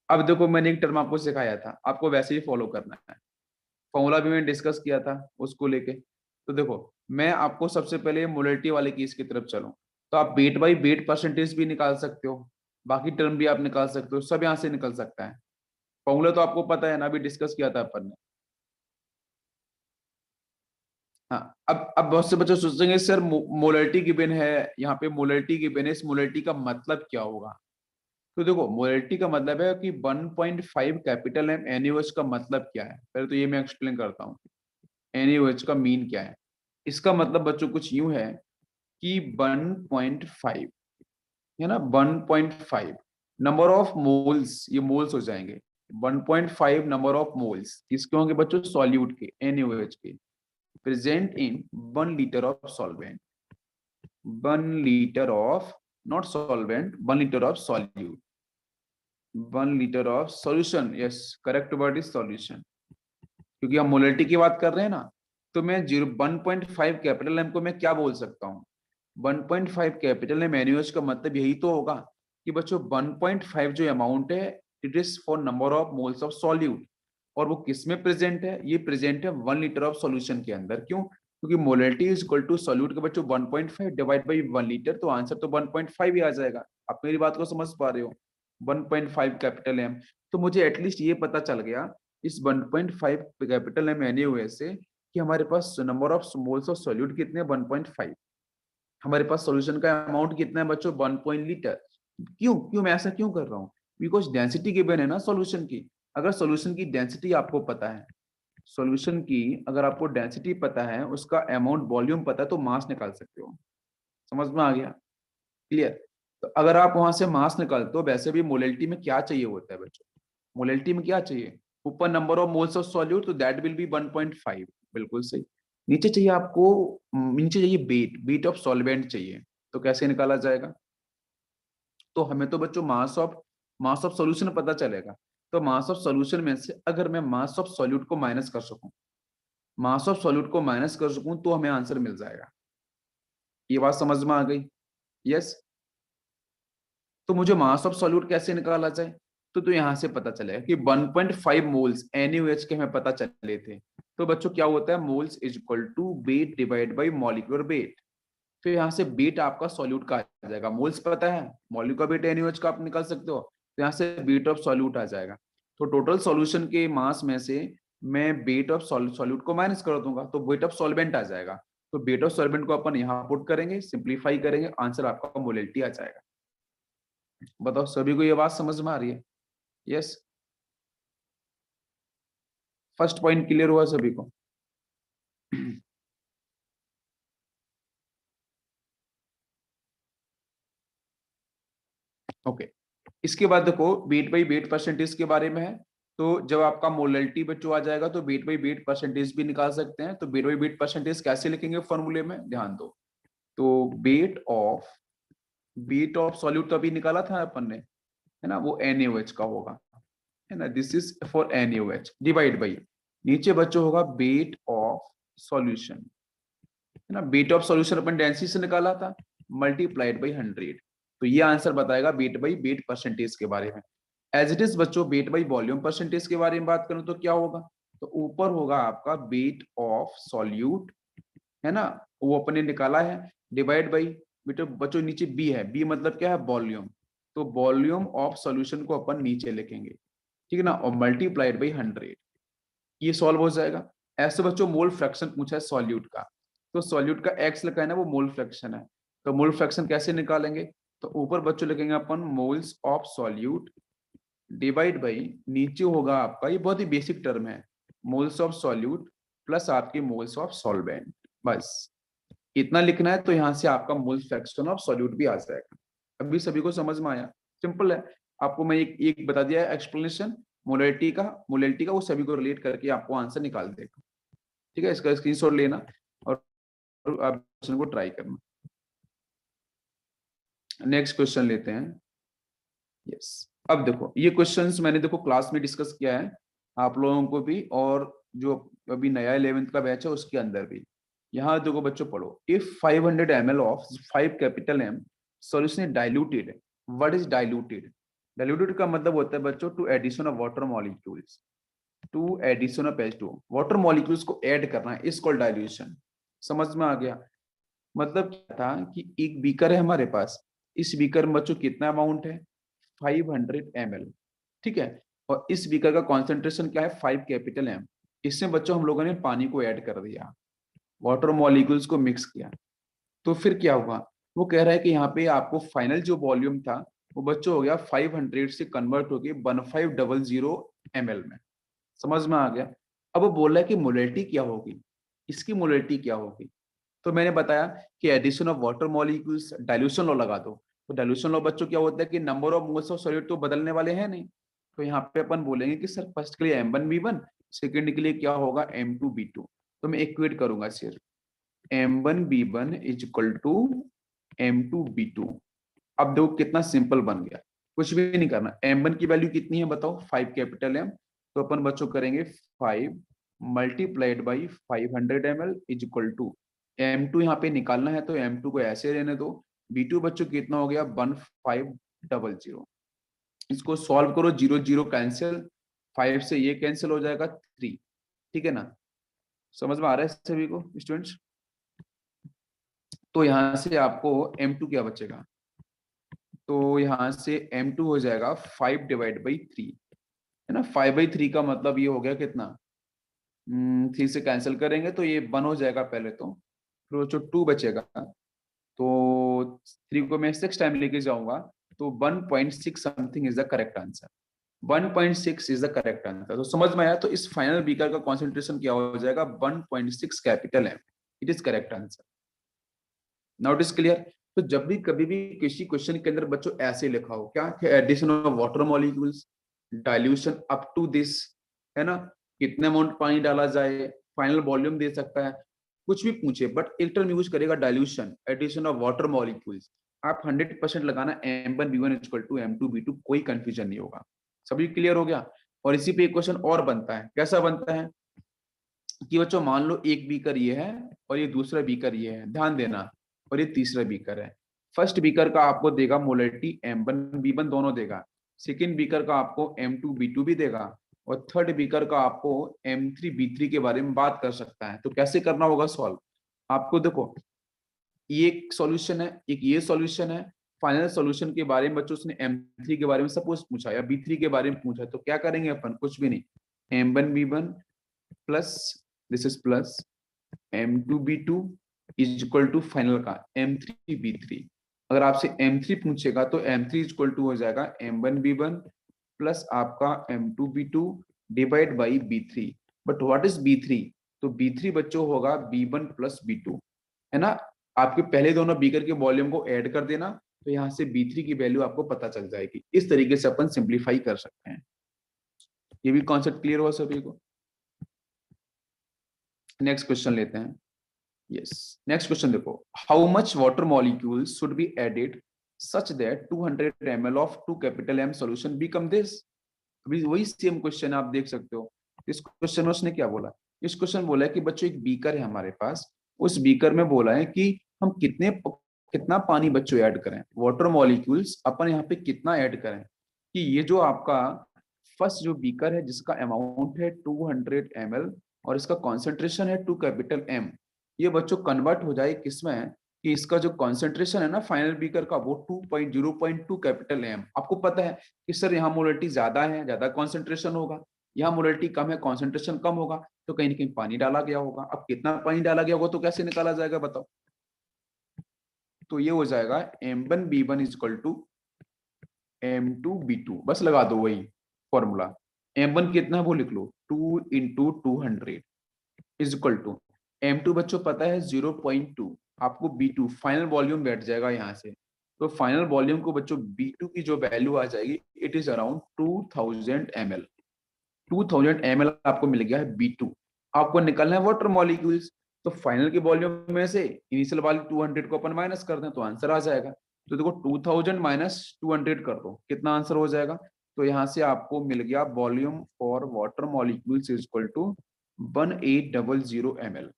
[SPEAKER 1] अब देखो मैंने एक टर्म आपको सिखाया था, आपको वैसे ही फॉलो करना है, फॉर्मूला भी मैंने डिस्कस किया था उसको लेके। तो देखो मैं आपको सबसे पहले मोलैलिटी वाले केस की तरफ चलूं, तो आप वेट बाई वेट परसेंटेज भी निकाल सकते हो, बाकी टर्म भी आप निकाल सकते हो, सब यहाँ से निकल सकता है। फॉर्मूला तो आपको पता है ना, अभी डिस्कस किया था अपन ने। हाँ, अब बहुत से बच्चे सोचेंगे सर मोलैलिटी गिवन है, यहाँ पे मोलैलिटी गिवन है, इस मोलैलिटी का मतलब क्या होगा। तो देखो मोलैलिटी का मतलब है कि 1.5 कैपिटल एम NaOH का मतलब क्या है, पहले तो ये मैं एक्सप्लेन करता हूँ। NaOH का मीन क्या है। इसका मतलब बच्चों कुछ यूं है कि 1.5 है ना, 1.5 नंबर ऑफ मोल्स, ये मोल्स हो जाएंगे। 1.5 नंबर ऑफ मोल्स किसके होंगे बच्चों, सॉल्यूट के, NaOH के, present in 1 litre of solvent. 1 litre of, not solvent, 1 litre of solute, 1 litre of solution. Yes, correct word is solution, क्योंकि हम मोलैलिटी की बात कर रहे हैं ना। तो मैं 1.5 कैपिटल एम को मैं क्या बोल सकता हूँ, 1.5 कैपिटल एम NaOH का मतलब यही तो होगा कि बच्चों 1.5 जो अमाउंट है, it is for number of moles of solute. और वो किस में प्रेजेंट है, ये प्रेजेंट है 1 लीटर ऑफ सॉल्यूशन के अंदर। क्यों, क्योंकि molality is equal to solute के बच्चों 1.5 डिवाइड बाई 1 लीटर, तो आंसर तो 1.5 ही आ जाएगा। आप मेरी बात को समझ पा रहे हो, 1.5 कैपिटल एम। तो मुझे एटलीस्ट ये पता चल गया इस 1.5 कैपिटल एम NaOH से कि हमारे पास number of moles of solute कितने हैं, 1.5। हमारे पास सॉल्यूशन का अमाउंट कितना है बच्चों, 1 लीटर। क्यों क्यों मैं ऐसा क्यों कर रहा हूँ, बिकॉज डेंसिटी गिवन है ना सॉल्यूशन की। अगर सॉल्यूशन की डेंसिटी आपको पता है, सॉल्यूशन की अगर आपको डेंसिटी पता है, उसका अमाउंट वॉल्यूम पता है, तो मास निकाल सकते हो। समझ में आ गया, क्लियर। तो अगर आप वहां से मास निकालते हो, वैसे भी मोलैलिटी में क्या चाहिए होता है बच्चों, मोलैलिटी में क्या चाहिए, ऊपर number of moles of solute, तो दैट विल बी 1.5। बिल्कुल सही। नीचे चाहिए आपको, नीचे चाहिए वेट, वेट ऑफ सॉल्वेंट चाहिए। तो कैसे निकाला जाएगा, तो हमें तो बच्चों मास ऑफ सॉल्यूशन पता चलेगा। तो मास ऑफ सॉल्यूशन में से अगर मैं मास ऑफ सॉल्यूट को माइनस कर सकूं, मास ऑफ सॉल्यूट को माइनस कर सकूं, तो हमें आंसर मिल जाएगा। ये बात समझ में आ गई, यस। तो मुझे मास ऑफ सॉल्यूट कैसे निकाला जाए, तो यहाँ से पता चलेगा कि 1.5 मोल्स NaOH के हमें पता चले थे। तो बच्चों क्या होता है, moles is equal to weight divide by molecular weight. फिर यहाँ से वेट आपका सॉल्यूट का आ जाएगा, मोल्स पता है, मॉलिक्यूलर वेट NaOH का आप निकाल सकते हो, तो यहाँ से वेट ऑफ सॉल्यूट आ जाएगा। तो टोटल सॉल्यूशन के मास में से मैं वेट ऑफ सॉल्यूट को माइनस कर दूंगा, तो वेट ऑफ सॉल्वेंट आ जाएगा। तो वेट ऑफ सॉल्वेंट को अपन यहाँ पुट करेंगे, सिंप्लीफाई करेंगे, आंसर आपका मोलैलिटी आ जाएगा। बताओ सभी को ये बात समझ में आ रही है, यस। फर्स्ट पॉइंट क्लियर हुआ सभी को। ओके, इसके बाद देखो वेट बाई वेट परसेंटेज के बारे में है। तो जब आपका मोलैलिटी बच्चों आ जाएगा, तो वेट बाई वेट परसेंटेज भी निकाल सकते हैं। तो वेट बाई वेट परसेंटेज कैसे लिखेंगे फॉर्मूले में, ध्यान दो। तो वेट ऑफ सॉल्यूट तो अभी निकाला था अपन ने, है ना, वो NaOH का होगा, है ना, this is for NaOH divide by, नीचे बच्चों होगा वेट ऑफ सॉल्यूशन, है ना, weight of solution upon density से निकाला था, मल्टीप्लाइड बाई 100। तो ये आंसर बताएगा वेट बाई वेट परसेंटेज के बारे में। एज इट इज बच्चों वेट बाई वॉल्यूम परसेंटेज के बारे में बात करूं तो क्या होगा, तो ऊपर होगा आपका वेट ऑफ सॉल्यूट, है ना, वो अपने निकाला है, डिवाइड बाई, बेटा बच्चों नीचे बी है, बी मतलब क्या है, वॉल्यूम। तो वॉल्यूम ऑफ सॉल्यूशन को अपन नीचे लिखेंगे, ठीक है ना, और मल्टीप्लाइड बाई 100। ये सॉल्व हो जाएगा। ऐसे बच्चों मोल फ्रैक्शन पूछा है सॉल्यूट का, तो सॉल्यूट का एक्स लिखा है ना, वो मोल फ्रैक्शन है। तो मोल फ्रैक्शन कैसे निकालेंगे, तो ऊपर बच्चों लिखेंगे अपन moles of solute divide by, नीचे होगा आपका, ये बहुत ही बेसिक टर्म है, मोल्स ऑफ सॉल्यूट प्लस आपके मोल्स ऑफ सॉल्वेंट। बस इतना लिखना है, तो यहाँ से आपका मोल फ्रैक्शन ऑफ सॉल्यूट भी आ जाएगा। अभी सभी को समझ में आया, सिंपल है। आपको मैं एक बता दिया है एक्सप्लेनेशन मोलैलिटी का वो सभी को रिलेट करके आपको आंसर निकाल देगा। ठीक है, इसका स्क्रीनशॉट लेना और आप क्वेश्चन को ट्राई करना। नेक्स्ट क्वेश्चन लेते हैं, यस। अब देखो ये क्वेश्चंस मैंने देखो क्लास में डिस्कस किया है आप लोगों को भी, और जो अभी नया 11th का बैच है उसके अंदर भी। यहाँ देखो बच्चों पढ़ो, if 500 ml of 5 capital M solution is diluted, what is diluted, diluted का मतलब होता है बच्चों to addition of water molecules, to addition of H2 water molecules को ऐड करना है, इज कॉल्ड डाइल्यूशन। समझ में आ गया, मतलब क्या था कि एक बीकर है हमारे पास, इस बीकर में बच्चों कितना अमाउंट है, 500 ml, ठीक है, और इस बीकर का कॉन्सेंट्रेशन क्या है, 5 कैपिटल एम। इसमें बच्चों हम लोगों ने पानी को ऐड कर दिया, वाटर मॉलिक्यूल्स को मिक्स किया, तो फिर क्या हुआ, वो कह रहा है कि यहाँ पे आपको फाइनल जो वॉल्यूम था वो बच्चों हो गया 500 से कन्वर्ट होके 1500 ml में। समझ में आ गया। अब वो बोल रहा है कि मोलैलिटी क्या होगी, इसकी मोलैलिटी क्या होगी। तो मैंने बताया कि addition of water molecules, dilution law लगा दो। तो डाइल्यूशन लॉ बच्चों क्या होता है कि number of moles of solid तो बदलने वाले हैं नहीं। तो यहाँ पे अपन बोलेंगे कि सर फर्स्ट के लिए M1V1, सेकंड के लिए क्या होगा M2V2। तो मैं इक्वेट करूंगा सिर्फ M1V1 is equal to M2V2। अब देखो कितना सिंपल बन गया, कुछ भी नहीं करना। M1 की वैल्यू कितनी है बताओ, 5 कैपिटल M। तो अपन बच्चों करेंगे 5 multiplied by 500 ml is equal to M2 यहाँ पे निकालना है तो M2 को ऐसे रहने दो। B2 बच्चों कितना हो गया 1500। इसको सॉल्व करो, 0 0 कैंसिल, 5 से ये कैंसिल हो जाएगा 3। ठीक है ना, समझ में आ रहा है सभी को स्टूडेंट्स। तो यहाँ से आपको M2 क्या बचेगा, तो यहाँ से M2 हो जाएगा 5 डिवाइड बाई 3, है ना। 5/3 का मतलब ये हो गया कितना, 3 से कैंसिल करेंगे तो ये 1 हो जाएगा पहले तो, फिर वो जो 2 बचेगा तो 3 को मैं 6 टाइम लेके जाऊंगा तो 1.6 something is the correct answer. 1.6 is the correct answer. तो समझ में आया। तो इस फाइनल बीकर का कॉन्सेंट्रेशन क्या हो जाएगा 1.6 capital M। It is correct answer. Now it is clear. तो जब भी कभी भी किसी क्वेश्चन के अंदर बच्चों ऐसे लिखा हो क्या, addition of water molecules, dilution up to this, है ना, कितने अमाउंट पानी डाला जाए, फाइनल वॉल्यूम दे सकता है, कुछ भी पूछे बट एक टर्म यूज करेगा dilution, addition of water molecules, आप 100% लगाना M1V1 इक्वल टू M2V2, कोई कंफ्यूजन नहीं होगा। सभी क्लियर हो गया। और इसी पे एक क्वेश्चन और बनता है, कैसा बनता है कि बच्चों मान लो एक बीकर ये है और ये दूसरा बीकर ये है, ध्यान देना, और ये तीसरा बीकर है। फर्स्ट बीकर का आपको देगा मोलैलिटी M1V1 दोनों देगा, सेकेंड बीकर का आपको M2V2 भी देगा, और थर्ड बीकर का आपको M3V3 के बारे में बात कर सकता है। तो कैसे करना होगा सॉल्व, आपको देखो ये एक सॉल्यूशन है, एक ये सॉल्यूशन है। फाइनल सॉल्यूशन के बारे में बच्चों उसने M3 के बारे में सपोज पूछा या B3 के बारे में पूछा, तो क्या करेंगे अपन, कुछ भी नहीं, M1V1 plus this is plus M2V2 is equal to final का M3V3। अगर आपसे M3 पूछेगा तो M3 इज इक्वल टू हो जाएगा M1V1 प्लस आपका M2V2 divide by B3। But what is B3, तो B3 बच्चों होगा B1 प्लस B2, है ना। आपके पहले दोनों बीकर के वॉल्यूम को ऐड कर देना, तो यहाँ से B3 की वैल्यू आपको पता चल जाएगी। इस तरीके से अपन सिंप्लीफाई कर सकते हैं। ये भी कॉन्सेप्ट क्लियर हुआ सभी को। नेक्स्ट क्वेश्चन लेते हैं। यस, नेक्स्ट क्वेश्चन देखो, how much water molecules should be added such that 200 ml of 2 capital M solution become this. अभी वही सेम क्वेश्चन आप देख सकते हो। इस क्वेश्चन में उसने क्या बोला, इस क्वेश्चन बोला है कि बच्चों एक बीकर है हमारे पास, उस बीकर में बोला है कि हम कितना पानी बच्चों ऐड करें, वाटर मॉलिक्यूल्स अपन यहाँ पे कितना ऐड करें, कि ये जो आपका फर्स्ट जो बीकर है जिसका अमाउंट है 200 ml और इसका कॉन्सेंट्रेशन है 2 कैपिटल M, ये बच्चों कन्वर्ट हो जाए किसमें, कि इसका जो कॉन्सेंट्रेशन है ना फाइनल बीकर का वो 2.0.2 कैपिटल M। आपको पता है कि सर यहाँ मोलैलिटी ज्यादा है, ज्यादा कॉन्सेंट्रेशन होगा, यहाँ मोलैलिटी कम है, कॉन्सेंट्रेशन कम होगा, तो कहीं ना कहीं पानी डाला गया होगा। अब कितना पानी डाला गया होगा तो कैसे निकाला जाएगा बताओ, तो ये हो जाएगा M1V1 is equal to M2V2, बस लगा दो वही फॉर्मूला। M1 कितना है वो लिख लो, 2 into 200 is equal to M2 बच्चों पता है 0.2, आपको B2 फाइनल वॉल्यूम बैठ जाएगा यहाँ से। तो फाइनल वॉल्यूम को बच्चों B2 की जो वैल्यू आ जाएगी it is around 2000 ml। 2000 ml आपको मिल गया है B2। आपको निकलना है वाटर मॉलिक्यूल्स, तो फाइनल के वॉल्यूम में से इनिशियल वाली 200 को अपन माइनस कर दें तो आंसर आ जाएगा। तो देखो 2000 माइनस 200 कर दो, कितना आंसर हो जाएगा, तो यहाँ से आपको मिल गया volume for water molecules is equal to 1800 ml।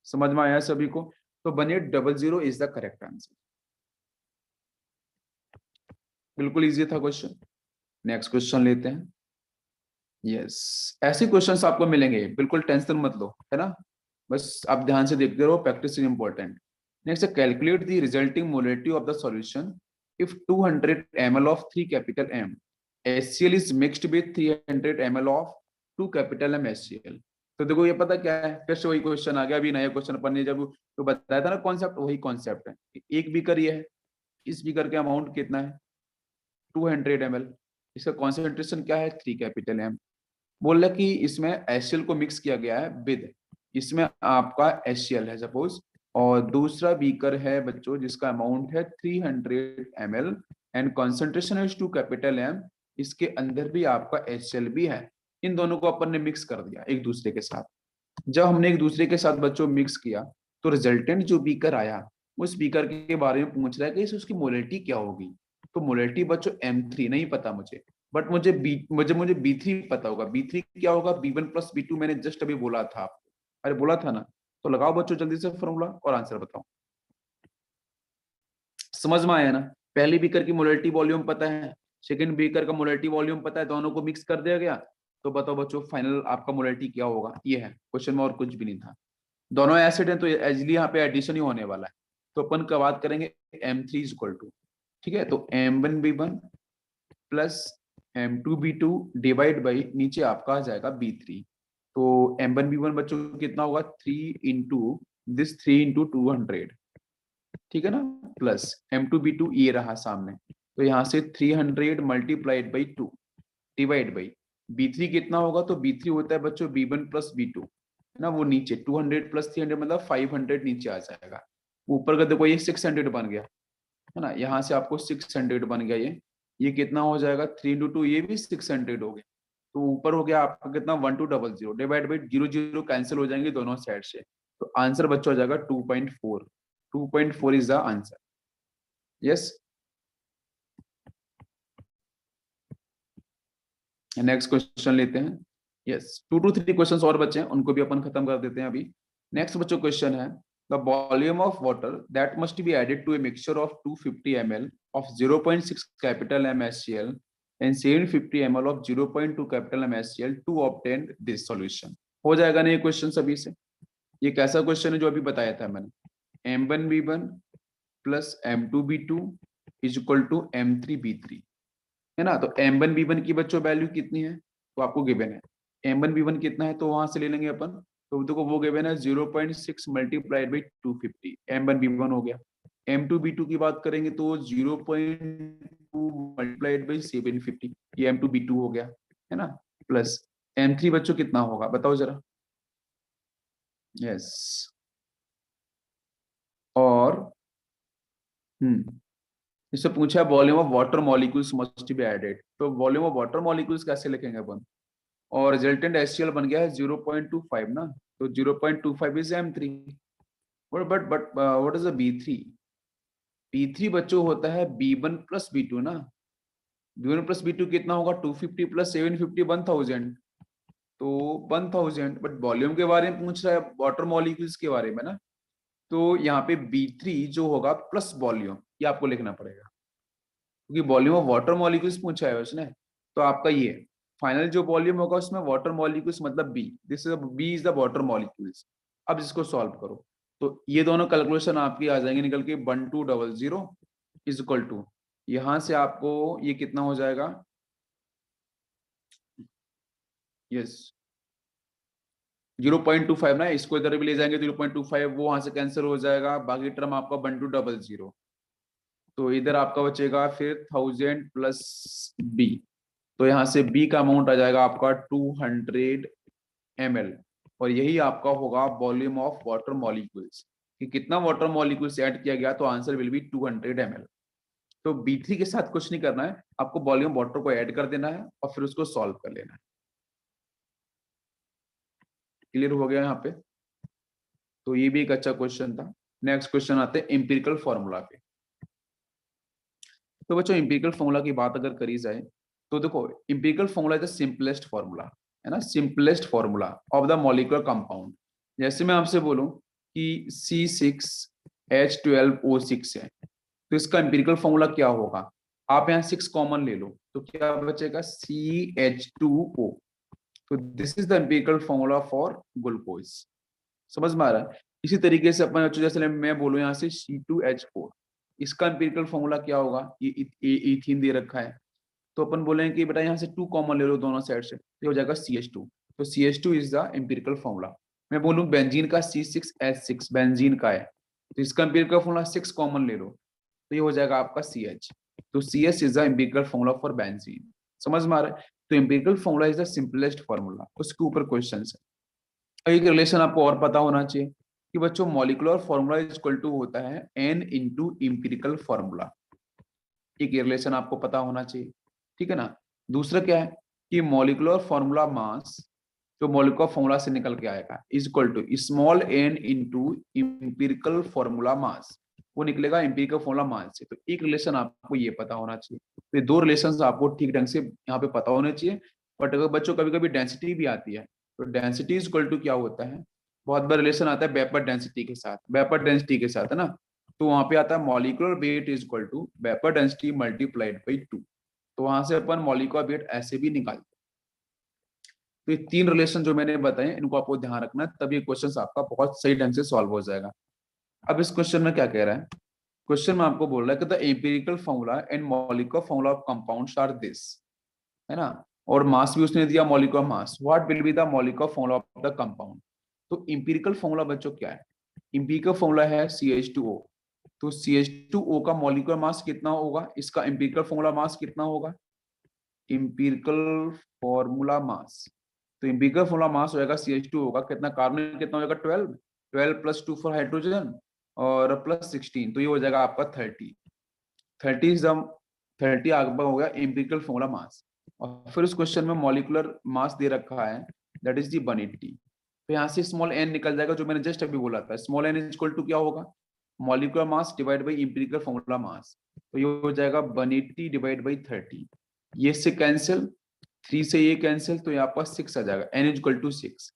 [SPEAKER 1] समझ में आया सभी को। तो 1800 इज द करेक्ट आंसर। बिल्कुल इजी था क्वेश्चन। नेक्स्ट क्वेश्चन लेते हैं। यस, ऐसे क्वेश्चंस आपको मिलेंगे, बिल्कुल टेंशन मत लो, है ना, बस आप ध्यान से देखते रहो, practice is important. Next, calculate the resulting molality of the solution if 200 ml of 3 capital M HCl is mixed with 300 ml of 2 capital M HCl। तो देखो ये पता क्या है, फिर से वही क्वेश्चन आ गया, अभी नया क्वेश्चन अपन ने जब तो बताया था ना कॉन्सेप्ट, वही कॉन्सेप्ट है। एक बीकर ये है, इस बीकर के अमाउंट कितना है 200 ml। इसका कॉन्सेंट्रेशन क्या है 3 कैपिटल एम। बोल रहा कि इसमें HCl को मिक्स किया गया है विद, इसमें आपका HCl है सपोज, और दूसरा बीकर है बच्चों जिसका अमाउंट है 300 ml and concentration is 2 capital M. इसके अंदर भी आपका HCl भी है। इन दोनों को अपन ने मिक्स कर दिया एक दूसरे के साथ। जब हमने एक दूसरे के साथ बच्चों मिक्स किया तो रिजल्टेंट जो बीकर आया, उस बीकर के बारे में पूछ रहा है कि उसकी मोलरिटी क्या होगी। तो मोलरिटी बच्चों M3 नहीं पता मुझे, बट मुझे B3 पता होगा। B3 क्या होगा, B1 प्लस B2, मैंने जस्ट अभी बोला था आपको, अरे बोला था ना। तो लगाओ बच्चों जल्दी से फॉर्मूला और आंसर बताओ। समझ में आया ना? पहली बीकर की मोलरिटी वॉल्यूम पता है, सेकंड बीकर का मोलरिटी वॉल्यूम पता है, दोनों को मिक्स कर दिया गया। तो बताओ बच्चों फाइनल आपका मोलरिटी क्या होगा, ये है क्वेश्चन में, और कुछ भी नहीं था। दोनों एसिड हैं तो इजीली यहाँ पे एडिशन ही होने वाला है। तो अपन का बात करेंगे M3 इक्वल टू, ठीक है, तो M1B1 plus M2B2 divide by नीचे आपका आ जाएगा B3। तो M1B1 बच्चों कितना होगा 3 इंटू दिस 3 इंटू 200, ठीक है ना, प्लस M2B2 ये रहा सामने। तो यहाँ से 300 multiplied by 2 divide by B3 कितना होगा, तो B3 होता है बच्चों B1 प्लस B2 है ना, वो नीचे 200 प्लस 300 मतलब 500 नीचे आ जाएगा। ऊपर का देखो ये 600 बन गया है ना, यहाँ से आपको 600 बन गया। ये कितना हो जाएगा 3 इंटू 2, ये भी 600 हो गया। तो ऊपर हो गया आपका कितना 1200 डिवाइड बाई 0 कैंसिल हो जाएंगे दोनों साइड से। तो आंसर बच्चों हो जाएगा 2.4। 2.4 is the answer. Yes, next question लेते हैं। यस, 2 to 3 क्वेश्चंस और बचे हैं, उनको भी अपन खत्म कर देते हैं अभी। नेक्स्ट बच्चों क्वेश्चन है the volume of water that must be added to a mixture of 250 ml of 0.6 capital M HCl and 750 ml of 0.2 capital M HCl to obtain this solution. हो जाएगा ना ये क्वेश्चन सभी से? ये कैसा क्वेश्चन है जो अभी बताया था मैंने, M1B1 plus M2B2 is equal to M3B3 है ना। तो M1B1 की बच्चों वैल्यू कितनी है, तो आपको गिवन है M1B1 कितना है, तो वहां से ले लेंगे अपन। तो देखो वो गिवन है 0.6 मल्टीप्लाइड बाई 250, M1B1 हो गया। M2B2 की बात करेंगे तो 0.2 मल्टीप्लाइड बाई 750, ये M2B2 हो गया है ना, प्लस M3 बच्चों कितना होगा बताओ जरा। यस, और इससे पूछा volume of water molecules must be added, तो वॉल्यूम ऑफ वाटर मॉलिक्यूल्स कैसे लिखेंगे अपन, और रिजल्टेंट HCl बन गया है 0.25 ना, तो 0.25 is M3। But what is the B3? B3 बच्चों होता है B1 प्लस B2 ना। B1 प्लस B2 कितना होगा 250 प्लस 750 1000, तो 1000। बट वॉल्यूम के बारे में पूछ रहा है, वाटर मॉलिक्यूल्स के बारे में ना। तो यहाँ पे B3 जो होगा प्लस वॉल्यूम, ये आपको लिखना पड़ेगा क्योंकि वॉल्यूम ऑफ वाटर मॉलिक्यूल्स पूछा है उसने। तो आपका ये फाइनल जो वॉल्यूम होगा उसमें वाटर मॉलिक्यूल्स मतलब B, this is B is the water molecules. अब इसको सॉल्व करो तो ये दोनों कैलकुलेशन आपकी आ जाएंगे निकल के 1200 इज इक्वल टू, यहां से आपको ये कितना हो जाएगा, यस 0.25 ना, इसको इधर भी ले जाएंगे तो 0.25 वो वहां से कैंसिल हो जाएगा, बाकी टर्म आपका 1200। तो इधर आपका बचेगा फिर 1000 प्लस B, तो यहाँ से B का अमाउंट आ जाएगा आपका 200 ml, और यही आपका होगा वॉल्यूम ऑफ वाटर मॉलिक्यूल्स कि कितना वाटर मॉलिक्यूल्स ऐड किया गया, तो आंसर विल बी 200 ml। तो B3 के साथ कुछ नहीं करना है, आपको वॉल्यूम वाटर को ऐड कर देना है और फिर उसको सॉल्व कर लेना है। क्लियर हो गया यहाँ पे? तो ये भी एक अच्छा क्वेश्चन था। नेक्स्ट क्वेश्चन आते हैं एम्पिरिकल फॉर्मूला पे। तो बच्चों एम्पिरिकल फॉर्मूला की बात अगर करी जाए तो देखो empirical formula is the simplest formula है ना, simplest formula of the molecular compound. जैसे मैं आपसे बोलूं कि C6H12O6 है, तो इसका एम्पिरिकल फॉर्मूला क्या होगा, आप यहाँ 6 कॉमन ले लो तो क्या बचेगा CH2O। तो this is the empirical formula for glucose. समझ में आ रहा है? इसी तरीके से अपन जैसे मैं बोलूं यहाँ से C2H4, इसका एम्पिरिकल फॉर्मूला क्या होगा, ये इथीन दे रखा है, तो अपन बोलेंगे कि बेटा यहाँ से 2 कॉमन ले लो दोनों साइड से, तो हो जाएगा CH2। तो CH2 is the empirical formula. मैं बोलूं बेंजीन का C6H6 बेंजीन का है, तो इसका एम्पिरिकल फॉर्मूला 6 कॉमन ले लो, तो ये हो जाएगा आपका CH। तो CS is the empirical formula for benzene. समझ में आ रहा है? तो empirical formula is the simplest formula, उसके ऊपर क्वेश्चन है। एक रिलेशन आपको और पता होना चाहिए कि बच्चों molecular formula is equal to होता है N इंटू इम्पिरिकल फॉर्मूला। एक रिलेशन आपको पता होना चाहिए, ठीक है ना। दूसरा क्या है कि मॉलिक्यूलर फॉर्मूला मास जो मॉलिक्यूलर फॉर्मूला से निकल के आएगा is equal to small n into empirical formula mass, वो निकलेगा इम्पिरिकल फॉर्मूला मास से। तो एक रिलेशन आपको ये पता होना चाहिए। तो ये दो रिलेशन आपको ठीक ढंग से यहाँ पे पता होने चाहिए। बट अगर बच्चों कभी कभी डेंसिटी भी आती है, तो डेंसिटी इज इक्वल टू क्या होता है, बहुत बार रिलेशन आता है वेपर डेंसिटी के साथ, वेपर डेंसिटी के साथ, है ना। तो वहां पे आता है molecular weight is equal to vapour density multiplied by 2। तो वहां से अपन मॉलिक्यूलर वेट ऐसे भी निकालते हैं। तो ये तीन रिलेशन जो मैंने बताए इनको आपको ध्यान रखना है, तब ये क्वेश्चन आपका बहुत सही ढंग से सॉल्व हो जाएगा। अब इस क्वेश्चन में क्या कह रहा है, क्वेश्चन में आपको बोल रहा है कि the empirical formula and molecular formula of compounds are this, है ना। और मास भी उसने दिया molecular mass, what will be the molecular formula of the compound. तो एम्पिरिकल फॉर्मूला बच्चों क्या है, एम्पिरिकल फॉर्मूला है CH2O। तो CH2O का मॉलिक्यूलर मास कितना होगा, इसका एम्पिरिकल फॉर्मूला मास कितना होगा, एम्पिरिकल फॉर्मूला मास। तो एम्पिरिकल फॉर्मूला मास होगा CH2O का कितना, कार्बन कितना होगा 12, 12 प्लस 2 फॉर हाइड्रोजन और प्लस 16, तो ये हो जाएगा आपका 30। 30 इज द 30 आपका हो गया एम्पिरिकल फॉर्मूला मास। और फिर उस क्वेश्चन में मॉलिक्यूलर मास दे रखा है दैट इज दी 180। तो यहाँ से स्मॉल n निकल जाएगा जो मैंने जस्ट अभी बोला था, small n is equal to क्या होगा, molecular mass divide by empirical formula mass. तो ये हो जाएगा 180 डिवाइड बाई 30, ये से कैंसिल, 3 से ये कैंसिल, तो यहाँ पर 6 आ जाएगा, n इज इक्वल टू 6।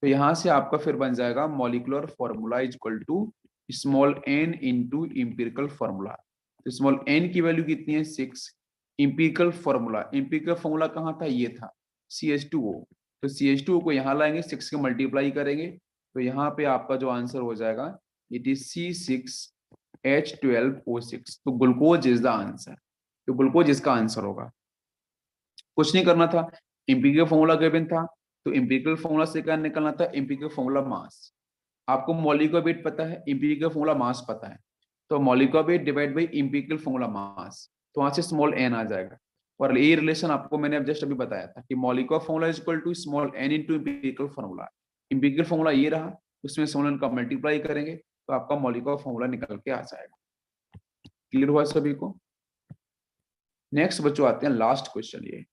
[SPEAKER 1] तो यहाँ से आपका फिर बन जाएगा molecular formula is equal to small n into empirical formula. तो स्मॉल n की वैल्यू कितनी है 6, इम्पिरिकल फॉर्मूला, इम्पिरिकल फॉर्मूला कहाँ था, ये था CH2O। तो CH2O को यहाँ लाएंगे, 6 के मल्टीप्लाई करेंगे, तो यहाँ पे आपका जो आंसर हो जाएगा इट इज C6H12O6। तो ग्लूकोज इज द आंसर, तो ग्लूकोज इसका आंसर होगा। कुछ नहीं करना था, इम्पिरिकल फॉर्मूला गिवन था, तो इम्पिरिकल फॉर्मूला से क्या निकलना था, इम्पिरिकल फॉर्मूला मास। आपको मॉलिक्यूलर वेट पता है, इम्पिरिकल फॉर्मूला मास पता है, तो molecular weight divide by empirical formula mass, तो वहां से स्मॉल n आ जाएगा। और ये रिलेशन आपको मैंने अब जस्ट अभी बताया था कि molecular formula is equal to small n into empirical formula. Empirical formula ये रहा, उसमें स्मॉल n का मल्टीप्लाई करेंगे तो आपका मॉलिक्यूलर फॉर्मूला निकल के आ जाएगा। क्लियर हुआ सभी को। नेक्स्ट बच्चों आते हैं लास्ट क्वेश्चन, ये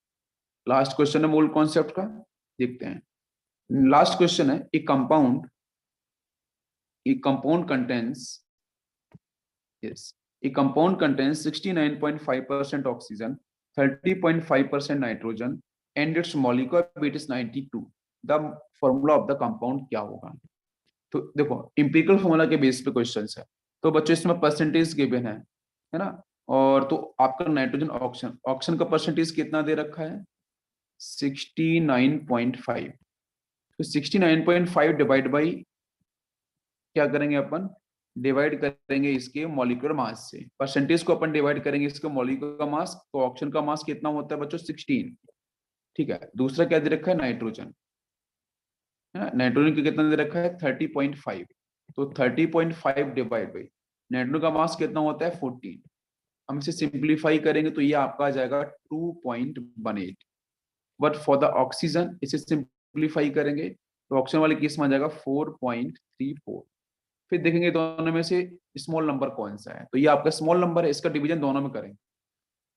[SPEAKER 1] लास्ट क्वेश्चन है मूल कॉन्सेप्ट का, देखते हैं। लास्ट क्वेश्चन है, a compound contains, yes, a compound contains 69.5% oxygen, 30.5% nitrogen and its molecular weight is 92। the formula of the compound क्या होगा। तो देखो इंपिरिकल फॉर्मूला के बेस पे क्वेश्चन है, तो बच्चों इसमें परसेंटेज गिवन है ना। और तो आपका नाइट्रोजन ऑक्सीजन, ऑक्सीजन का परसेंटेज कितना दे रखा है 69.5। तो 69.5 डिवाइड बाई क्या करेंगे अपन, डिवाइड करेंगे इसके मॉलिक्यूलर मास से, परसेंटेज को अपन डिवाइड करेंगे इसके मॉलिक्यूलर मास, तो ऑक्सीजन का मास कितना होता है बच्चों 16, ठीक है। दूसरा क्या दे रखा है नाइट्रोजन, है ना, नाइट्रोजन का कितना दे रखा है 30.5, तो 30.5 डिवाइड बाई नाइट्रोजन का मास कितना होता है 14। हम इसे सिंप्लीफाई करेंगे तो ये आपका आ जाएगा 2.18। बट फॉर द ऑक्सीजन इसे सिंप्लीफाई करेंगे तो ऑक्सीजन वाले केस में आ जाएगा 4.34। फिर देखेंगे दोनों में से स्मॉल नंबर कौन सा है, तो ये आपका स्मॉल नंबर है, इसका डिवीजन दोनों में करेंगे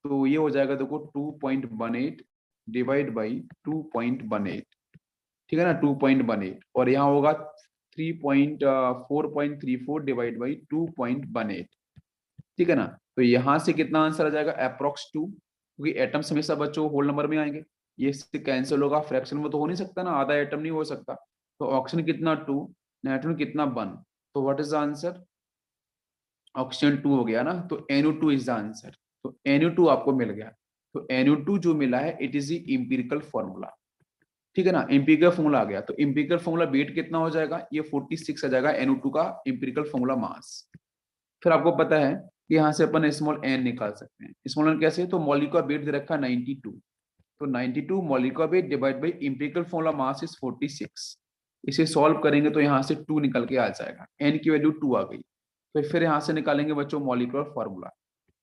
[SPEAKER 1] तो ये हो जाएगा देखो 2.18 डिवाइड बाई 2.18, ठीक है ना 2.18, और यहाँ होगा 4.34 डिवाइड बाई 2.18, ठीक है ना। तो यहाँ से कितना आंसर आ जाएगा अप्रोक्स 2, क्योंकि एटम्स हमेशा बच्चों होल नंबर में आएंगे, ये कैंसिल होगा, फ्रैक्शन में तो हो नहीं सकता ना, आधा एटम नहीं हो सकता। तो ऑक्सीजन कितना 2, नाइट्रोजन कितना 1, तो what is the answer, oxygen 2 हो गया ना, तो NO2 इज द आंसर। तो NO2 आपको मिल गया, तो NO2 जो मिला है it is the empirical formula, ठीक है ना, इंपिरिकल फॉर्मूला आ गया। तो इंपिरिकल फॉर्मूला वेट कितना हो जाएगा, ये 46 आ जाएगा NO2 का इंपिरिकल फॉर्मूला मास। फिर आपको पता है कि यहाँ से अपन स्मॉल n निकाल सकते हैं, स्मॉल n कैसे, तो मॉलिक्यूलर वेट दे रखा है 92, तो 92 molecular weight divide by empirical formula mass is 46। इसे सॉल्व करेंगे तो यहाँ से 2 निकल के आ जाएगा, n की वैल्यू 2 आ गई। तो फिर यहाँ से निकालेंगे बच्चों मॉलिक्यूलर फॉर्मूला,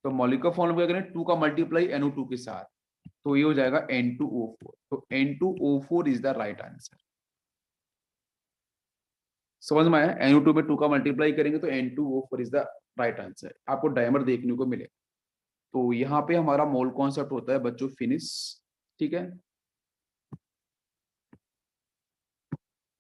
[SPEAKER 1] तो मौलिक का फॉर्मूला क्या करें, 2 का मल्टीप्लाई NO2 के साथ, तो ये हो जाएगा N2O4। तो N2O4 is the right answer. समझ में आया? NO2 में 2 का मल्टीप्लाई करेंगे तो N2O4 is the right answer. आपको डायमर देखने को मिले। तो यहाँ पे हमारा मोल कॉन्सेप्ट होता है बच्चों फिनिश, ठीक है।